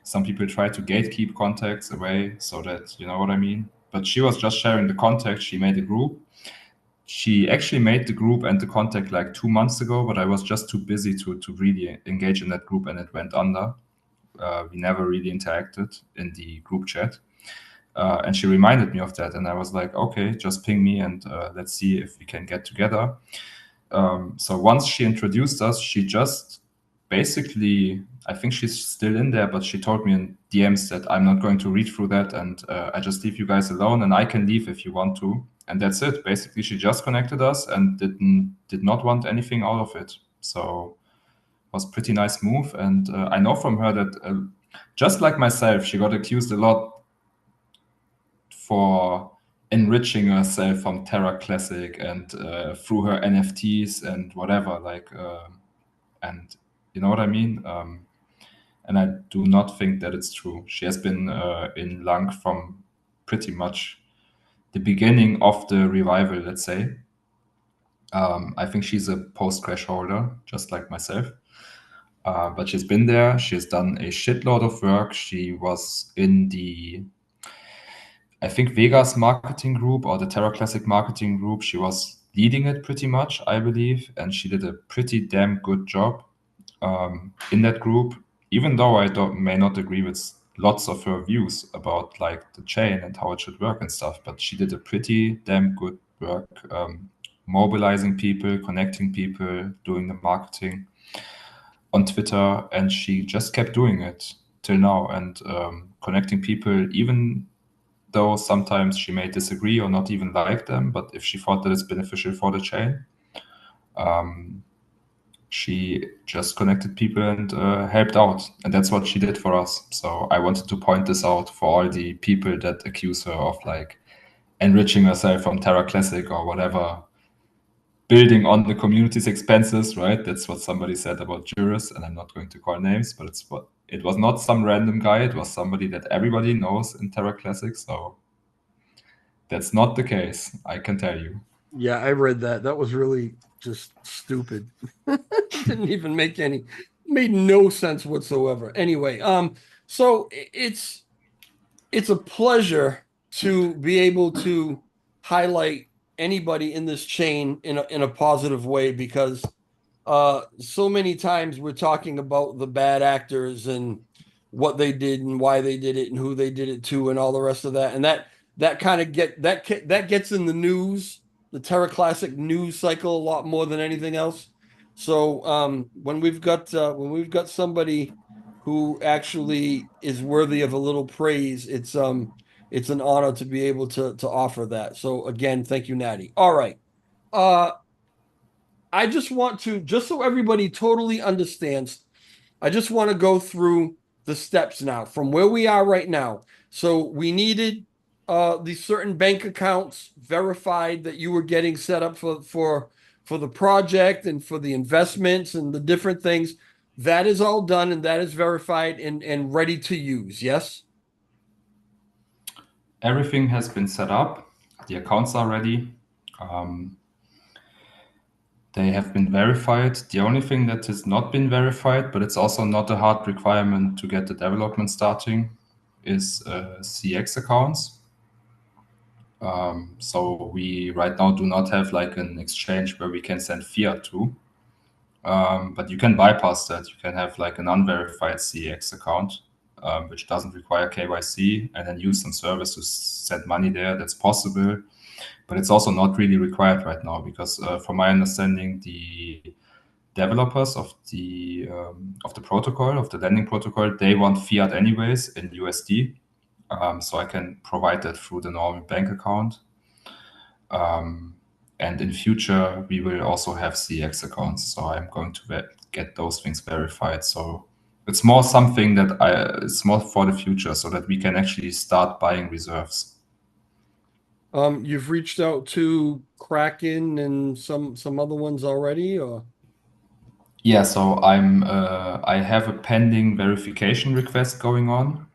B: Some people try to gatekeep contacts away so that, you know what I mean? But she was just sharing the contact. She made a group. She actually made the group and the contact like 2 months ago, but I was just too busy to really engage in that group, and it went under. We never really interacted in the group chat. And she reminded me of that, and I was like, okay, just ping me and let's see if we can get together. So once she introduced us, she just basically, I think she's still in there, but she told me in DMs that I'm not going to read through that, and I just leave you guys alone, and I can leave if you want to. And that's it. Basically, she just connected us and did not want anything out of it. So it was a pretty nice move. And I know from her that just like myself, she got accused a lot for enriching herself from Terra Classic and through her NFTs and whatever, and you know what I mean? And I do not think that it's true. She has been in Lung from pretty much the beginning of the revival, let's say. I think she's a post-crash holder, just like myself. But she's been there. She's done a shitload of work. She was in the, I think, Vegas marketing group or the Terra Classic marketing group. She was leading it pretty much, I believe, and she did a pretty damn good job in that group. Even though I may not agree with lots of her views about like the chain and how it should work and stuff, but she did a pretty damn good work mobilizing people, connecting people, doing the marketing on Twitter, and she just kept doing it till now and connecting people, even though sometimes she may disagree or not even like them, but if she thought that it's beneficial for the chain, she just connected people and helped out. And that's what she did for us. So I wanted to point this out for all the people that accuse her of like enriching herself from Terra Classic or whatever, building on the community's expenses, right? That's what somebody said about Juris, and I'm not going to call names, but it was not some random guy. It was somebody that everybody knows in Terra Classic. So that's not the case, I can tell you.
A: Yeah, I read that. That was really just stupid. Didn't even made no sense whatsoever. Anyway, so it's a pleasure to be able to highlight anybody in this chain in a positive way because so many times we're talking about the bad actors and what they did and why they did it and who they did it to and all the rest of that, and that kind of that gets in the news, the Terra Classic news cycle, a lot more than anything else. So when we've got somebody who actually is worthy of a little praise, it's an honor to be able to offer that. So again, thank you, Natty. All right. Uh I just want to, just so everybody totally understands, I just want to go through the steps now from where we are right now. So we needed these certain bank accounts verified that you were getting set up for the project and for the investments and the different things. That is all done and that is verified and ready to use. Yes.
B: Everything has been set up. The accounts are ready. Um, They have been verified. The only thing that has not been verified, but it's also not a hard requirement to get the development starting, is CX accounts. So we right now do not have like an exchange where we can send fiat to, but you can bypass that. You can have like an unverified CX account, which doesn't require KYC, and then use some service to send money there. That's possible. But it's also not really required right now because, from my understanding, the developers of the protocol, of the lending protocol, they want fiat anyways in USD. So I can provide that through the normal bank account. And in future, we will also have CX accounts. So I'm going to get those things verified. So it's more something that it's more for the future so that we can actually start buying reserves.
A: You've reached out to Kraken and some other ones already, or
B: Yeah, so I have a pending verification request going on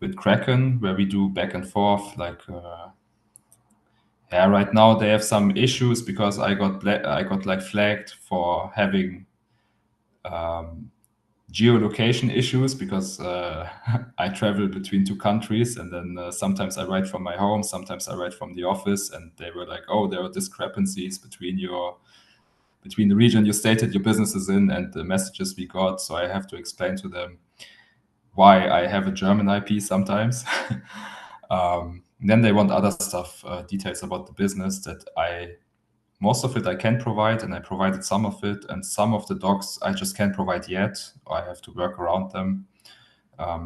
B: with Kraken where we do back and forth like Yeah, right now they have some issues because I got like flagged for having geolocation issues because I travel between two countries, and then sometimes I write from my home, sometimes I write from the office, and they were like, "Oh, there are discrepancies between the region you stated your business is in and the messages we got." So I have to explain to them why I have a German IP sometimes. Then they want other stuff, details about the business that most of it I can provide, and I provided some of it, and some of the docs I just can't provide yet. I have to work around them.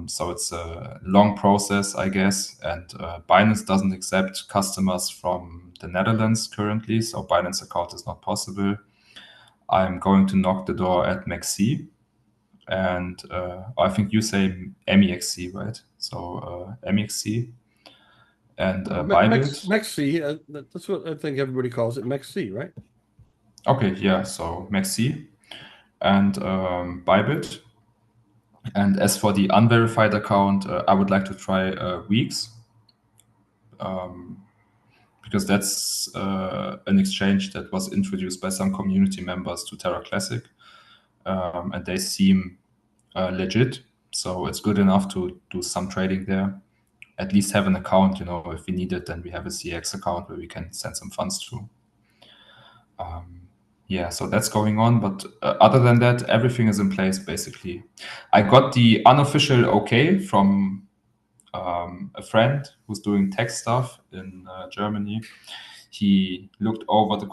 B: So it's a long process, I guess. And Binance doesn't accept customers from the Netherlands currently, so Binance account is not possible. I'm going to knock the door at MEXC, and I think you say MEXC, right? So MEXC and Bybit.
A: MEXC, that's what I think everybody calls it, MEXC, right?
B: Okay, yeah, so MEXC and Bybit. And as for the unverified account, I would like to try Weeks, because that's an exchange that was introduced by some community members to Terra Classic, and they seem legit. So it's good enough to do some trading there. At least have an account, if we need it, then we have a CX account where we can send some funds to. Yeah, so that's going on. But other than that, everything is in place, basically. I got the unofficial okay from a friend who's doing tech stuff in Germany. He looked over the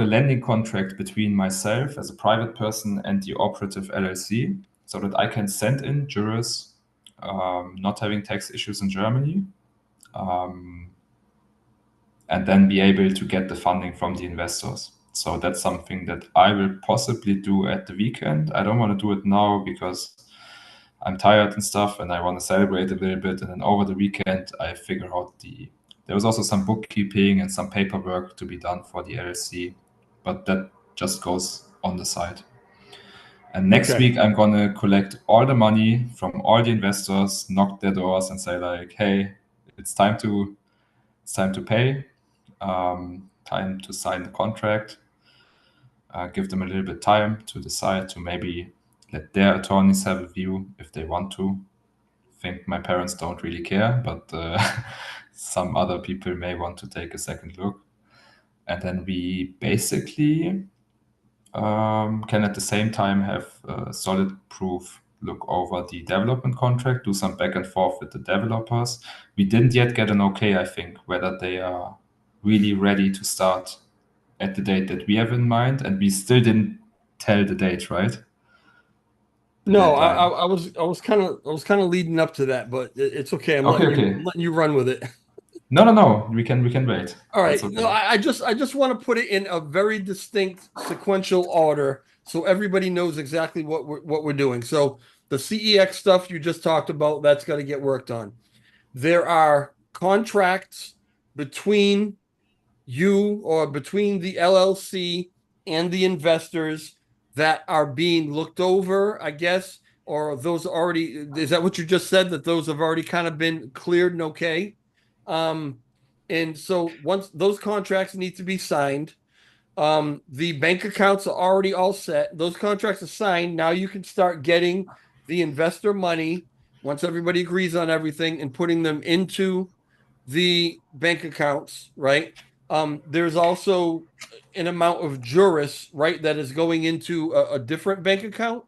B: lending contract between myself as a private person and the operative LLC, so that I can send in Juris, not having tax issues in Germany, and then be able to get the funding from the investors. So that's something that I will possibly do at the weekend. I don't want to do it now because I'm tired and stuff, and I want to celebrate a little bit. And then over the weekend, I figure out there was also some bookkeeping and some paperwork to be done for the LLC, but that just goes on the side. And next week, I'm going to collect all the money from all the investors, knock their doors, and say like, "Hey, it's time to pay, time to sign the contract." Give them a little bit time to decide, to maybe let their attorneys have a view if they want to. I think my parents don't really care, but some other people may want to take a second look. And then we basically can at the same time have solid proof look over the development contract, do some back and forth with the developers. We didn't yet get an okay, I think, whether they are really ready to start at the date that we have in mind, and we still didn't tell the date, right? The
A: No,
B: deadline.
A: I was kind of leading up to that, but it's okay.
B: Okay,
A: I'm
B: okay.
A: letting you run with it.
B: No, no, no. We can wait.
A: All
B: That's
A: right. No,
B: okay.
A: I just want to put it in a very distinct sequential order so everybody knows exactly what we're doing. So the CEX stuff you just talked about, that's got to get worked on. There are contracts between you or between the LLC and the investors that are being looked over, I guess, or those already, is that what you just said, that those have already kind of been cleared and okay? Um, and so once those contracts need to be signed, the bank accounts are already all set. Those contracts are signed. Now you can start getting the investor money once everybody agrees on everything and putting them into the bank accounts, right? There's also an amount of Juris, right, that is going into a different bank account.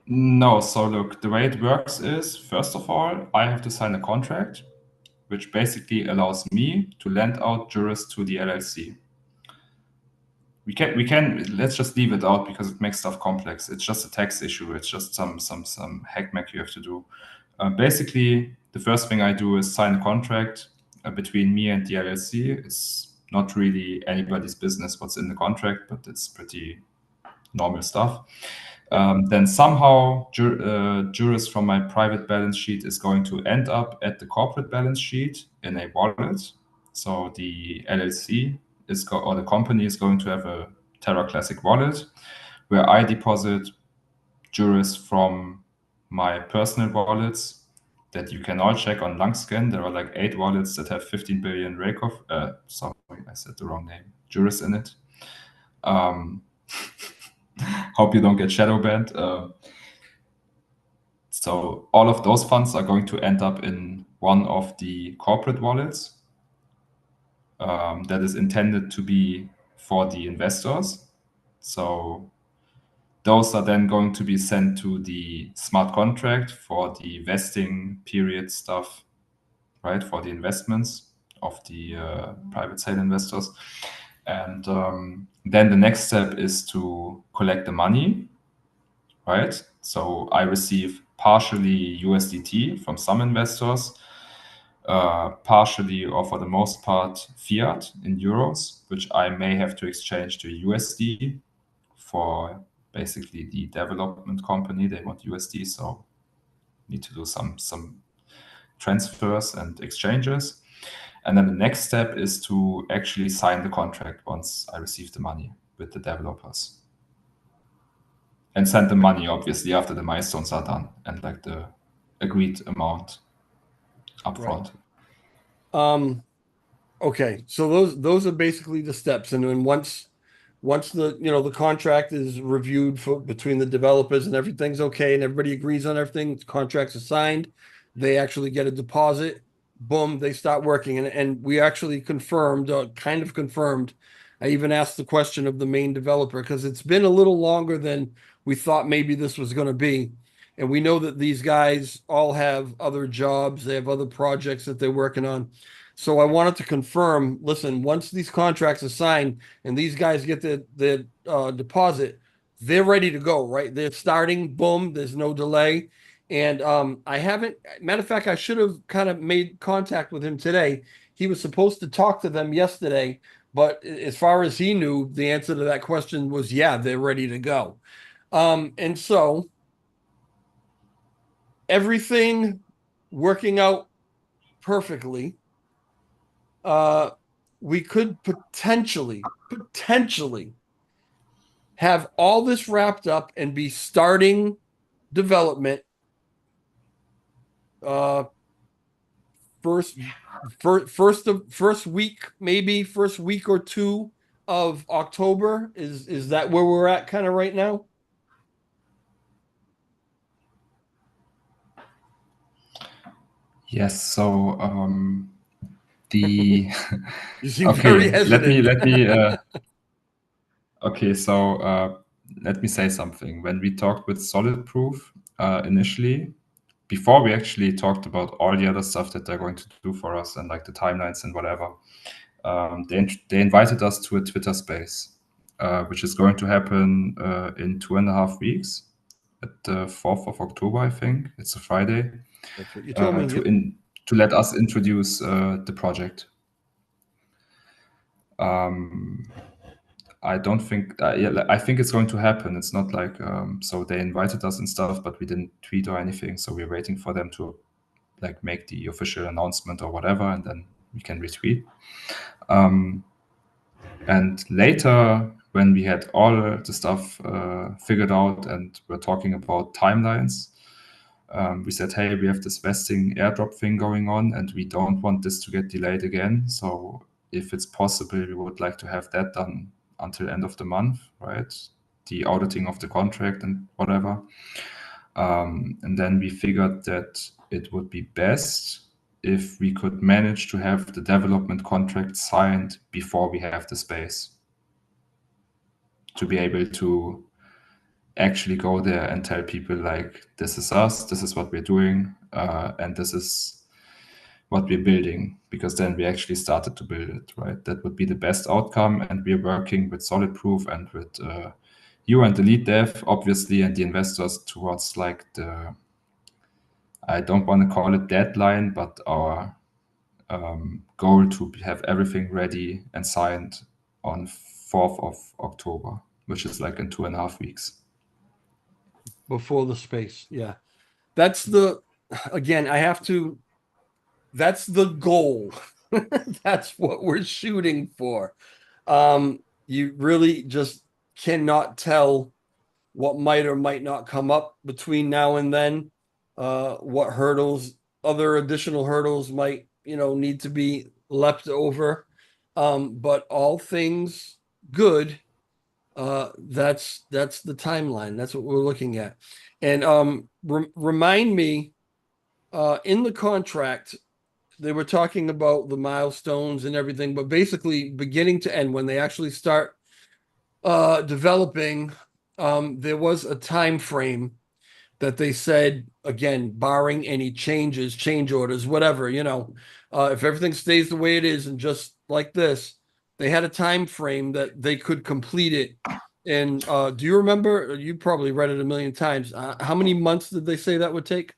B: No, so look, the way it works is, first of all, I have to sign a contract, which basically allows me to lend out Juris to the LLC. Let's just leave it out because it makes stuff complex. It's just a tax issue. It's just some hackmack you have to do. Basically, the first thing I do is sign a contract between me and the LLC. It's not really anybody's business what's in the contract, but it's pretty normal stuff. Then somehow Juris from my private balance sheet is going to end up at the corporate balance sheet in a wallet. So the LLC or the company is going to have a Terra Classic wallet where I deposit Juris from my personal wallets that you can all check on Langscan. There are like 8 wallets that have 15 billion Rakoff. Sorry, I said the wrong name. Juris in it. Hope you don't get shadow banned. So all of those funds are going to end up in one of the corporate wallets that is intended to be for the investors. So those are then going to be sent to the smart contract for the vesting period stuff, right? For the investments of the private sale investors. And then the next step is to collect the money, right? So I receive partially USDT from some investors, partially or for the most part fiat in euros, which I may have to exchange to USD for basically the development company. They want USD, so need to do some transfers and exchanges. And then the next step is to actually sign the contract once I receive the money with the developers. And send the money, obviously, after the milestones are done and like the agreed amount upfront.
A: Okay, so those are basically the steps, and then once the the contract is reviewed for between the developers and everything's okay and everybody agrees on everything, contracts are signed, they actually get a deposit, boom, they start working, and we actually confirmed, kind of confirmed. I even asked the question of the main developer because it's been a little longer than we thought maybe this was going to be. And we know that these guys all have other jobs, they have other projects that they're working on. So I wanted to confirm, listen, once these contracts are signed and these guys get the deposit, they're ready to go, right? They're starting, boom, there's no delay. And I haven't, matter of fact, I should have kind of made contact with him today. He was supposed to talk to them yesterday, but as far as he knew, the answer to that question was, yeah, they're ready to go. And so everything working out perfectly, we could potentially have all this wrapped up and be starting development uh first week, maybe first week or two of October. Is that where we're at kind of right now?
B: Yes. So the
A: You seem very
B: okay,
A: hesitant.
B: okay, so let me say something. When we talked with Solid Proof initially, before we actually talked about all the other stuff that they're going to do for us and like the timelines and whatever, they invited us to a Twitter space, which is going to happen in 2.5 weeks at the 4th of October, I think. It's a Friday.
A: That's what you told me. Yep.
B: To let us introduce the project. I don't think, yeah, I think it's going to happen. It's not like, so they invited us and stuff, but we didn't tweet or anything. So we're waiting for them to like make the official announcement or whatever, and then we can retweet. And later, when we had all the stuff figured out and we're talking about timelines, we said, hey, we have this vesting airdrop thing going on, and we don't want this to get delayed again. So if it's possible, we would like to have that done until end of the month, right? The auditing of the contract and whatever. And then we figured that it would be best if we could manage to have the development contract signed before we have the space to be able to actually go there and tell people like, this is us, this is what we're doing, and this is what we're building, because then we actually started to build it, right? That would be the best outcome. And we're working with Solid Proof and with you and the lead dev, obviously, and the investors towards like the, I don't want to call it deadline, but our goal to have everything ready and signed on 4th of October, which is like in 2.5 weeks.
A: Before the space. Yeah. That's the again, that's the goal. That's what we're shooting for. You really just cannot tell what might or might not come up between now and then. What hurdles other additional hurdles might, need to be leapt over. But all things good, that's the timeline. That's what we're looking at. And remind me, in the contract, they were talking about the milestones and everything, but basically beginning to end, when they actually start developing, there was a time frame that they said, again, barring any changes, change orders, whatever, if everything stays the way it is and just like this, they had a time frame that they could complete it. And do you remember? You probably read it a million times. How many months did they say that would take?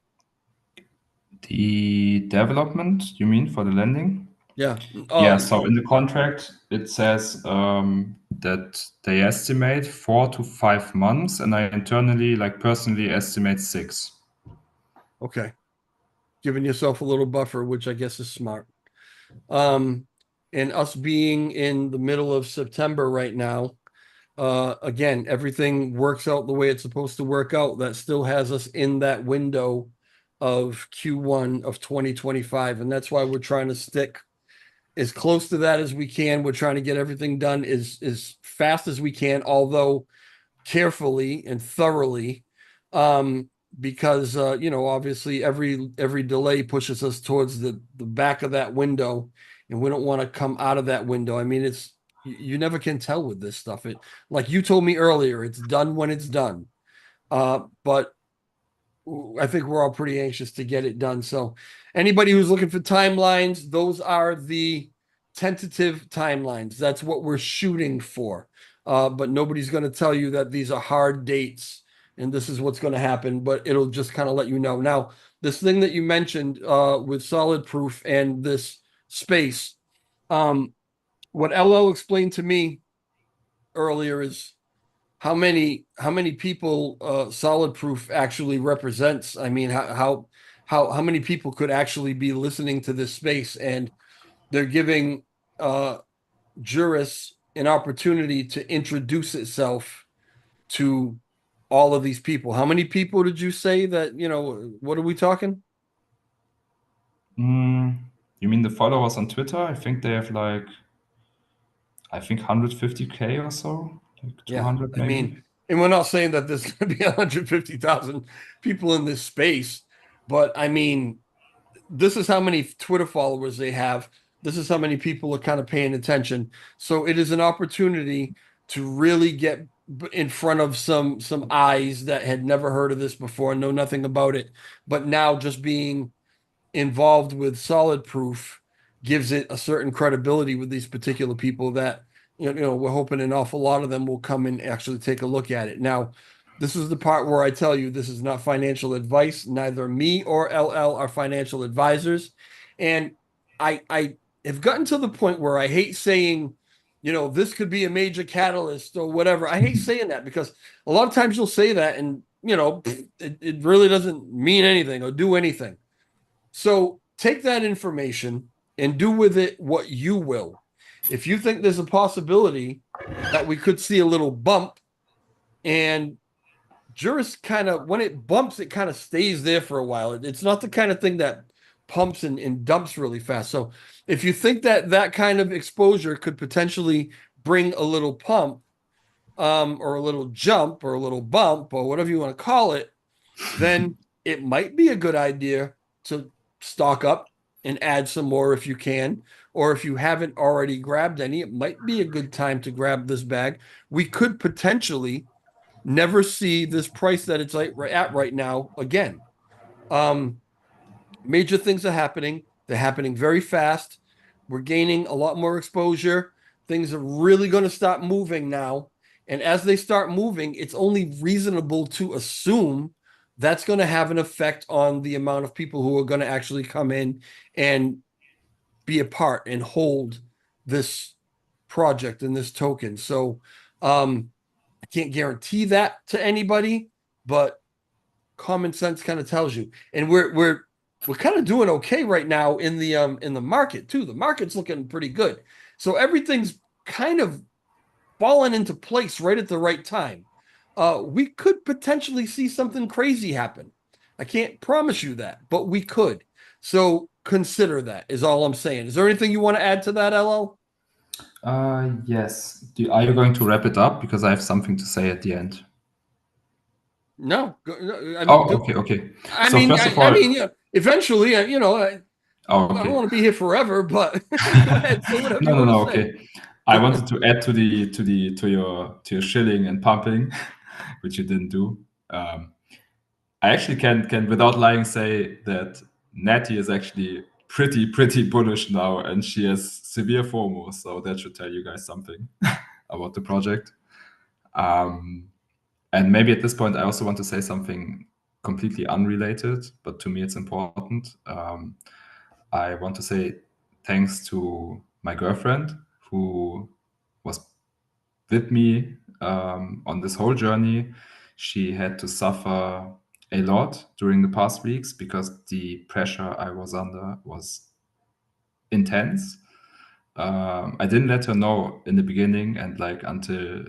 B: The development, you mean, for the landing?
A: Yeah.
B: Yeah, so in the contract, it says that they estimate 4 to 5 months, and I internally, like personally, estimate 6.
A: Okay. Giving yourself a little buffer, which I guess is smart. Um, and us being in the middle of September right now, again, everything works out the way it's supposed to work out. That still has us in that window of Q1 of 2025. And that's why we're trying to stick as close to that as we can. We're trying to get everything done as fast as we can, although carefully and thoroughly. Because obviously every delay pushes us towards the back of that window, and we don't want to come out of that window. I mean, it's you never can tell with this stuff. It, like you told me earlier, it's done when it's done. But I think we're all pretty anxious to get it done. So anybody who's looking for timelines, those are the tentative timelines. That's what we're shooting for. But nobody's going to tell you that these are hard dates and this is what's going to happen, but it'll just kind of let you know. Now, this thing that you mentioned with solid proof and this space, what LL explained to me earlier is how many people solid proof actually represents. I mean, how many people could actually be listening to this space, and they're giving Juris an opportunity to introduce itself to all of these people. How many people did you say that, what are we talking?
B: Mm, you mean the followers on Twitter? I think they have like, I think 150K or so, like
A: Yeah,
B: 200
A: I
B: maybe.
A: mean, and we're not saying that there's going to be 150,000 people in this space, but I mean, this is how many Twitter followers they have. This is how many people are kind of paying attention. So it is an opportunity to really get in front of some eyes that had never heard of this before, know nothing about it, but now just being involved with solid proof gives it a certain credibility with these particular people that we're hoping an awful lot of them will come and actually take a look at it. Now, this is the part where I tell you this is not financial advice. Neither me or LL are financial advisors, and I have gotten to the point where I hate saying, this could be a major catalyst or whatever. I hate saying that because a lot of times you'll say that and it really doesn't mean anything or do anything. So take that information and do with it what you will. If you think there's a possibility that we could see a little bump, and Juris kind of, when it bumps, it kind of stays there for a while. It's not the kind of thing that pumps and dumps really fast. So if you think that that kind of exposure could potentially bring a little pump, or a little jump or a little bump or whatever you want to call it, then it might be a good idea to stock up and add some more if you can. Or if you haven't already grabbed any, it might be a good time to grab this bag. We could potentially never see this price that it's like at right now again. Um, Major things are happening. They're happening very fast. We're gaining a lot more exposure. Things are really going to start moving now. And as they start moving, it's only reasonable to assume that's going to have an effect on the amount of people who are going to actually come in and be a part and hold this project and this token. So I can't guarantee that to anybody, but common sense kind of tells you. And we're kind of doing okay right now in the market too. The market's looking pretty good. So everything's kind of fallen into place right at the right time. We could potentially see something crazy happen. I can't promise you that, but we could. So consider that is all I'm saying. Is there anything you want to add to that, LL?
B: Yes. Are you going to wrap it up? Because I have something to say at the end.
A: No, no, I mean,
B: Oh, okay, okay.
A: I
B: So
A: mean,
B: first of
A: I
B: all,
A: mean, yeah. Eventually,
B: oh,
A: I don't
B: okay.
A: want to be here forever, but go ahead, say whatever you
B: No, no,
A: want to
B: no.
A: say.
B: Okay. I wanted to add to your shilling and pumping, which you didn't do. Um, I actually can without lying say that Natty is actually pretty bullish now, and she has severe FOMO. So that should tell you guys something about the project. Um, and maybe at this point, I also want to say something completely unrelated, but to me it's important. I want to say thanks to my girlfriend who was with me on this whole journey. She had to suffer a lot during the past weeks because the pressure I was under was intense. I didn't let her know in the beginning, and like until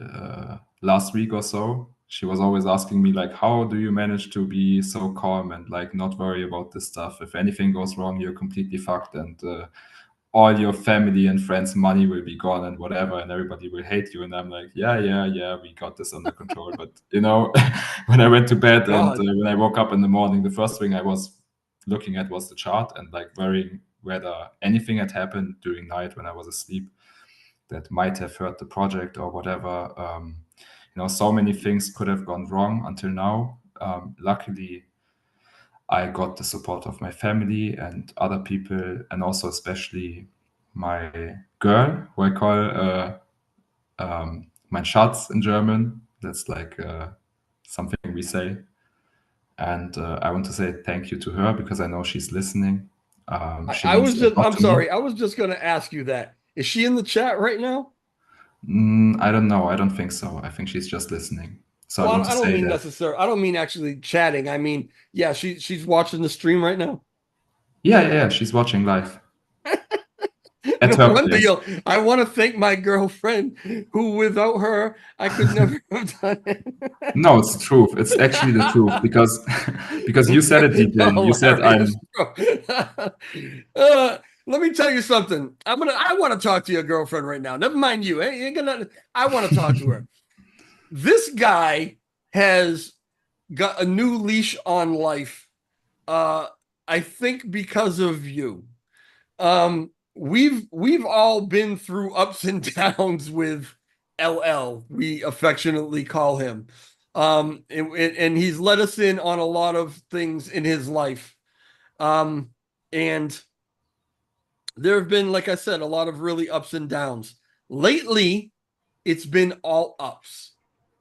B: last week or so, she was always asking me like, "How do you manage to be so calm and like not worry about this stuff? If anything goes wrong, you're completely fucked, and all your family and friends' money will be gone and whatever, and everybody will hate you." And I'm like, yeah, we got this under control. But when I went to bed and
A: God,
B: when I woke up in the morning, the first thing I was looking at was the chart and like worrying whether anything had happened during night when I was asleep that might have hurt the project or whatever. So many things could have gone wrong until now. Luckily, I got the support of my family and other people, and also especially my girl, who I call mein Schatz in German. That's like something we say. And I want to say thank you to her because I know she's listening. She
A: I
B: means
A: was
B: a
A: just,
B: lot
A: I'm
B: to me.
A: sorry, I was just going to ask you that. Is she in the chat right now?
B: I don't know. I don't think so. I think she's just listening. So I
A: Well,
B: want to
A: I don't
B: say
A: mean
B: that,
A: necessarily, I don't mean actually chatting. I mean, yeah, she's watching the stream right now.
B: yeah, she's watching live at
A: No
B: her
A: wonder
B: place.
A: I want to thank my girlfriend, who without her, I could never have done it.
B: No, it's the truth. It's actually the truth because because you said it, DJ. You said
A: Hilarious,
B: I'm.
A: bro. Let me tell you something. I want to talk to your girlfriend right now. Never mind you. I want to talk to her. This guy has got a new leash on life. Uh, I think because of you. We've all been through ups and downs with LL, we affectionately call him. And he's let us in on a lot of things in his life. And there have been, like I said, a lot of really ups and downs. Lately, it's been all ups.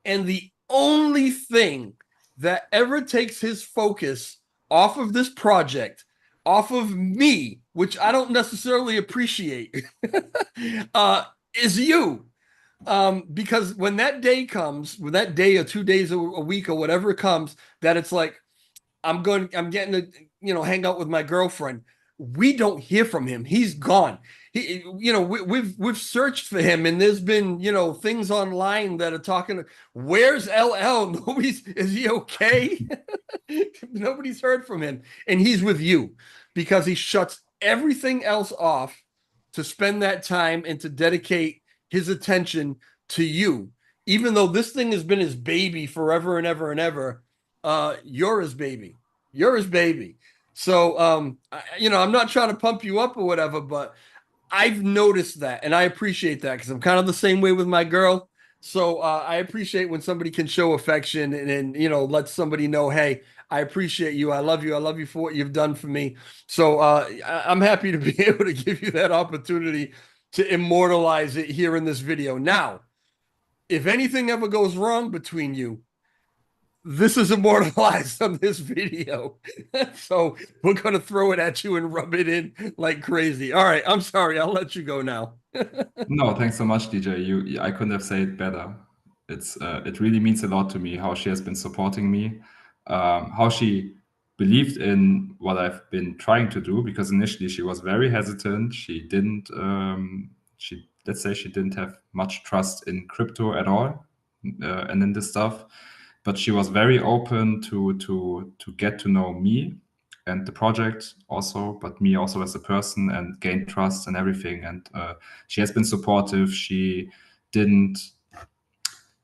A: And the only thing that ever takes his focus off of this project, off of me, which I don't necessarily appreciate, is you. Because when that day comes, when that day or 2 days a week or whatever it comes, that it's like, I'm getting to, hang out with my girlfriend. We don't hear from him. He's gone. We've searched for him, and there's been, things online that are talking. Where's LL? Is he okay? Nobody's heard from him, and he's with you because he shuts everything else off to spend that time and to dedicate his attention to you. Even though this thing has been his baby forever and ever and ever, you're his baby. You're his baby. So, I'm not trying to pump you up or whatever, but I've noticed that, and I appreciate that because I'm kind of the same way with my girl. So I appreciate when somebody can show affection and let somebody know, hey, I appreciate you. I love you. I love you for what you've done for me. So I'm happy to be able to give you that opportunity to immortalize it here in this video. Now, if anything ever goes wrong between you, this is immortalized on this video. So we're going to throw it at you and rub it in like crazy. All right. I'm sorry. I'll let you go now.
B: No, thanks so much, DJ. I couldn't have said it better. It really means a lot to me how she has been supporting me, how she believed in what I've been trying to do. Because initially she was very hesitant. She let's say she didn't have much trust in crypto at all, and in this stuff. But she was very open to get to know me and the project also, but me also as a person, and gain trust and everything. And she has been supportive. She didn't.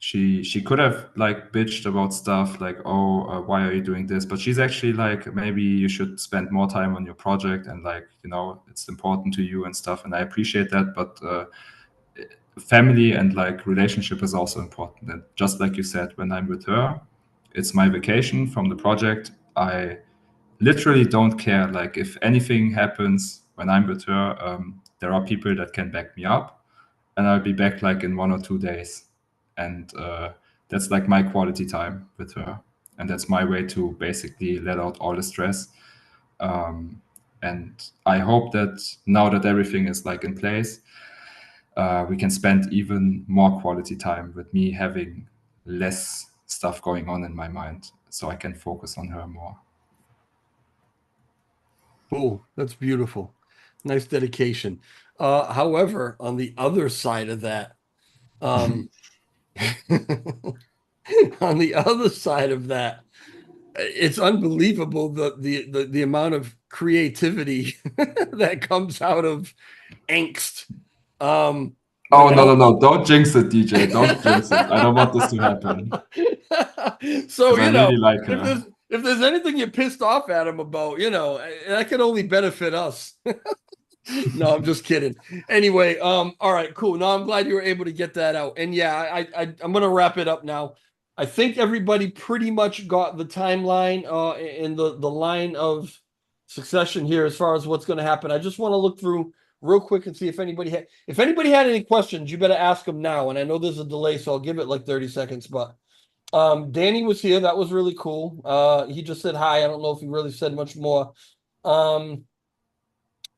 B: She could have like bitched about stuff like, oh, why are you doing this? But she's actually like, maybe you should spend more time on your project, and like, you know, it's important to you and stuff. And I appreciate that. But family and like relationship is also important. And just like you said, when I'm with her, it's my vacation from the project. I literally don't care. Like if anything happens when I'm with her, there are people that can back me up, and I'll be back like in 1 or 2 days. And that's like my quality time with her. And that's my way to basically let out all the stress. And I hope that now that everything is like in place, we can spend even more quality time with me having less stuff going on in my mind, so I can focus on her more.
A: Cool. That's beautiful. Nice dedication. However, on the other side of that, um, on the other side of that, it's unbelievable the amount of creativity that comes out of angst.
B: Oh,
A: When
B: no, no,
A: L
B: no. Don't jinx it, DJ. Don't jinx it. I don't want this to happen
A: So,
B: because I really like
A: if
B: her.
A: there's anything you're pissed off at him about, that can only benefit us. No, I'm just kidding. Anyway, all right, cool. No, I'm glad you were able to get that out. And yeah, I'm gonna wrap it up now. I think everybody pretty much got the timeline in the line of succession here as far as what's going to happen. I just want to look through real quick and see if anybody had any questions. You better ask them now. And I know there's a delay, so I'll give it like 30 seconds. But Danny was here. That was really cool. He just said hi. I don't know if he really said much more.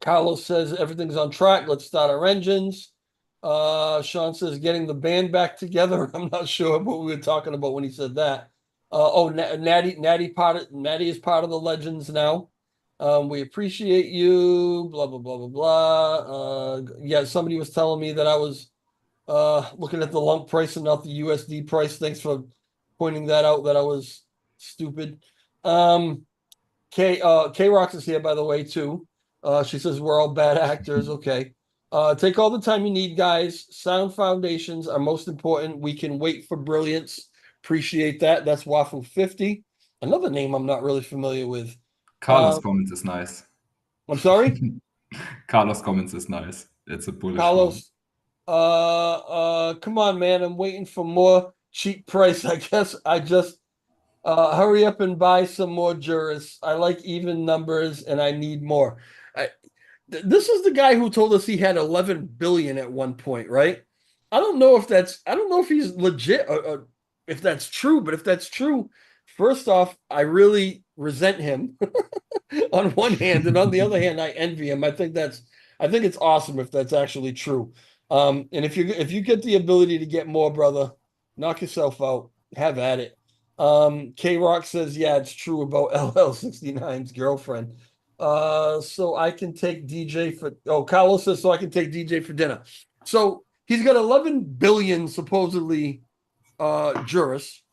A: Carlos says everything's on track. Let's start our engines. Sean says getting the band back together. I'm not sure what we were talking about when he said that. Natty is part of the Legends now. We appreciate you. Blah blah blah blah blah. Yeah, somebody was telling me that I was looking at the lump price and not the USD price. Thanks for pointing that out. That I was stupid. K Rocks is here, by the way, too. She says we're all bad actors. Okay. Take all the time you need, guys. Sound foundations are most important. We can wait for brilliance. Appreciate that. That's Waffle 50. Another name I'm not really familiar with.
B: Carlos comments is nice.
A: I'm sorry?
B: Carlos comments is nice. It's a bullish one.
A: Carlos. Come on, man. I'm waiting for more cheap price. I guess I just hurry up and buy some more Juris. I like even numbers and I need more. This is the guy who told us he had 11 billion at one point, right? I don't know if he's legit or if that's true, but if that's true, first off, I really resent him on one hand, and on the other hand, I envy him. I think it's awesome if that's actually true. And if you get the ability to get more, brother, knock yourself out. Have at it. K Rock says, yeah, it's true about LL69's girlfriend. So I can take DJ for Carlos says so I can take DJ for dinner. So he's got 11 billion supposedly Juris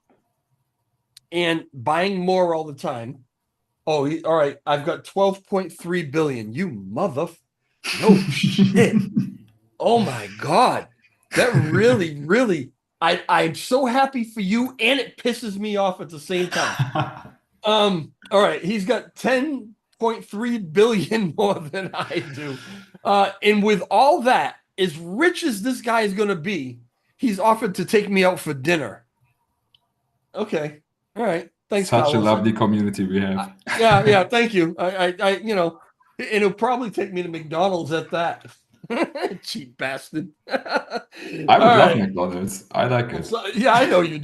A: and buying more all the time. Oh, all right. I've got 12.3 billion. You mother no shit. Oh my god. That really, really I'm so happy for you, and it pisses me off at the same time. All right, he's got 10.3 billion more than I do. And with all that, as rich as this guy is going to be, he's offered to take me out for dinner. Okay. All right. Thanks,
B: Such
A: Carlos.
B: a lovely community we have.
A: Yeah, thank you. And it'll probably take me to McDonald's at that. Cheap bastard.
B: I would love McDonald's. I like it.
A: Yeah, I know you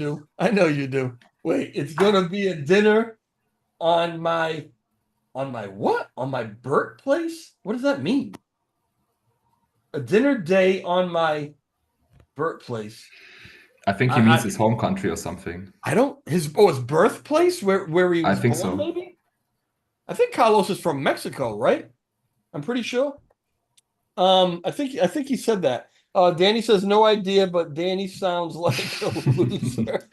A: do. Wait, it's gonna be a dinner on my what? On my birthplace? What does that mean? A dinner day on my birthplace.
B: I think he means his home country or something.
A: I don't his birthplace where he was born,
B: so.
A: maybe? I think Carlos is from Mexico, right? I'm pretty sure. I think he said that. Danny says no idea, but Danny sounds like a loser.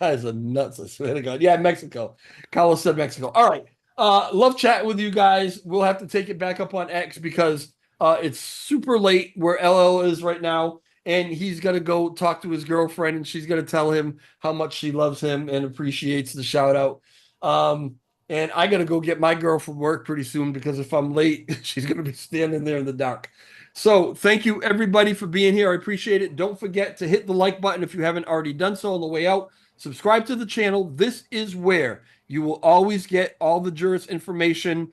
A: Guys are nuts, I swear to God. Yeah, Mexico. Carlos said Mexico. All right. Love chatting with you guys. We'll have to take it back up on X because it's super late where LL is right now, and he's gonna go talk to his girlfriend, and she's gonna tell him how much she loves him and appreciates the shout out. Um, and I gotta go get my girl from work pretty soon because if I'm late, she's gonna be standing there in the dark. So thank you everybody for being here. I appreciate it. Don't forget to hit the like button if you haven't already done so on the way out. Subscribe to the channel. This is where you will always get all the Juris information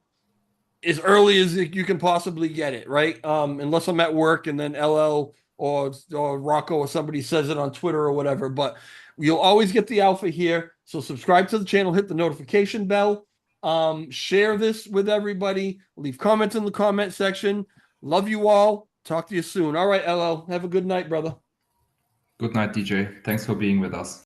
A: as early as you can possibly get it, right? Unless I'm at work and then LL or Rocco or somebody says it on Twitter or whatever. But you'll always get the alpha here. So subscribe to the channel, hit the notification bell, share this with everybody, leave comments in the comment section. Love you all. Talk to you soon. All right, LL. Have a good night, brother.
B: Good night, DJ. Thanks for being with us.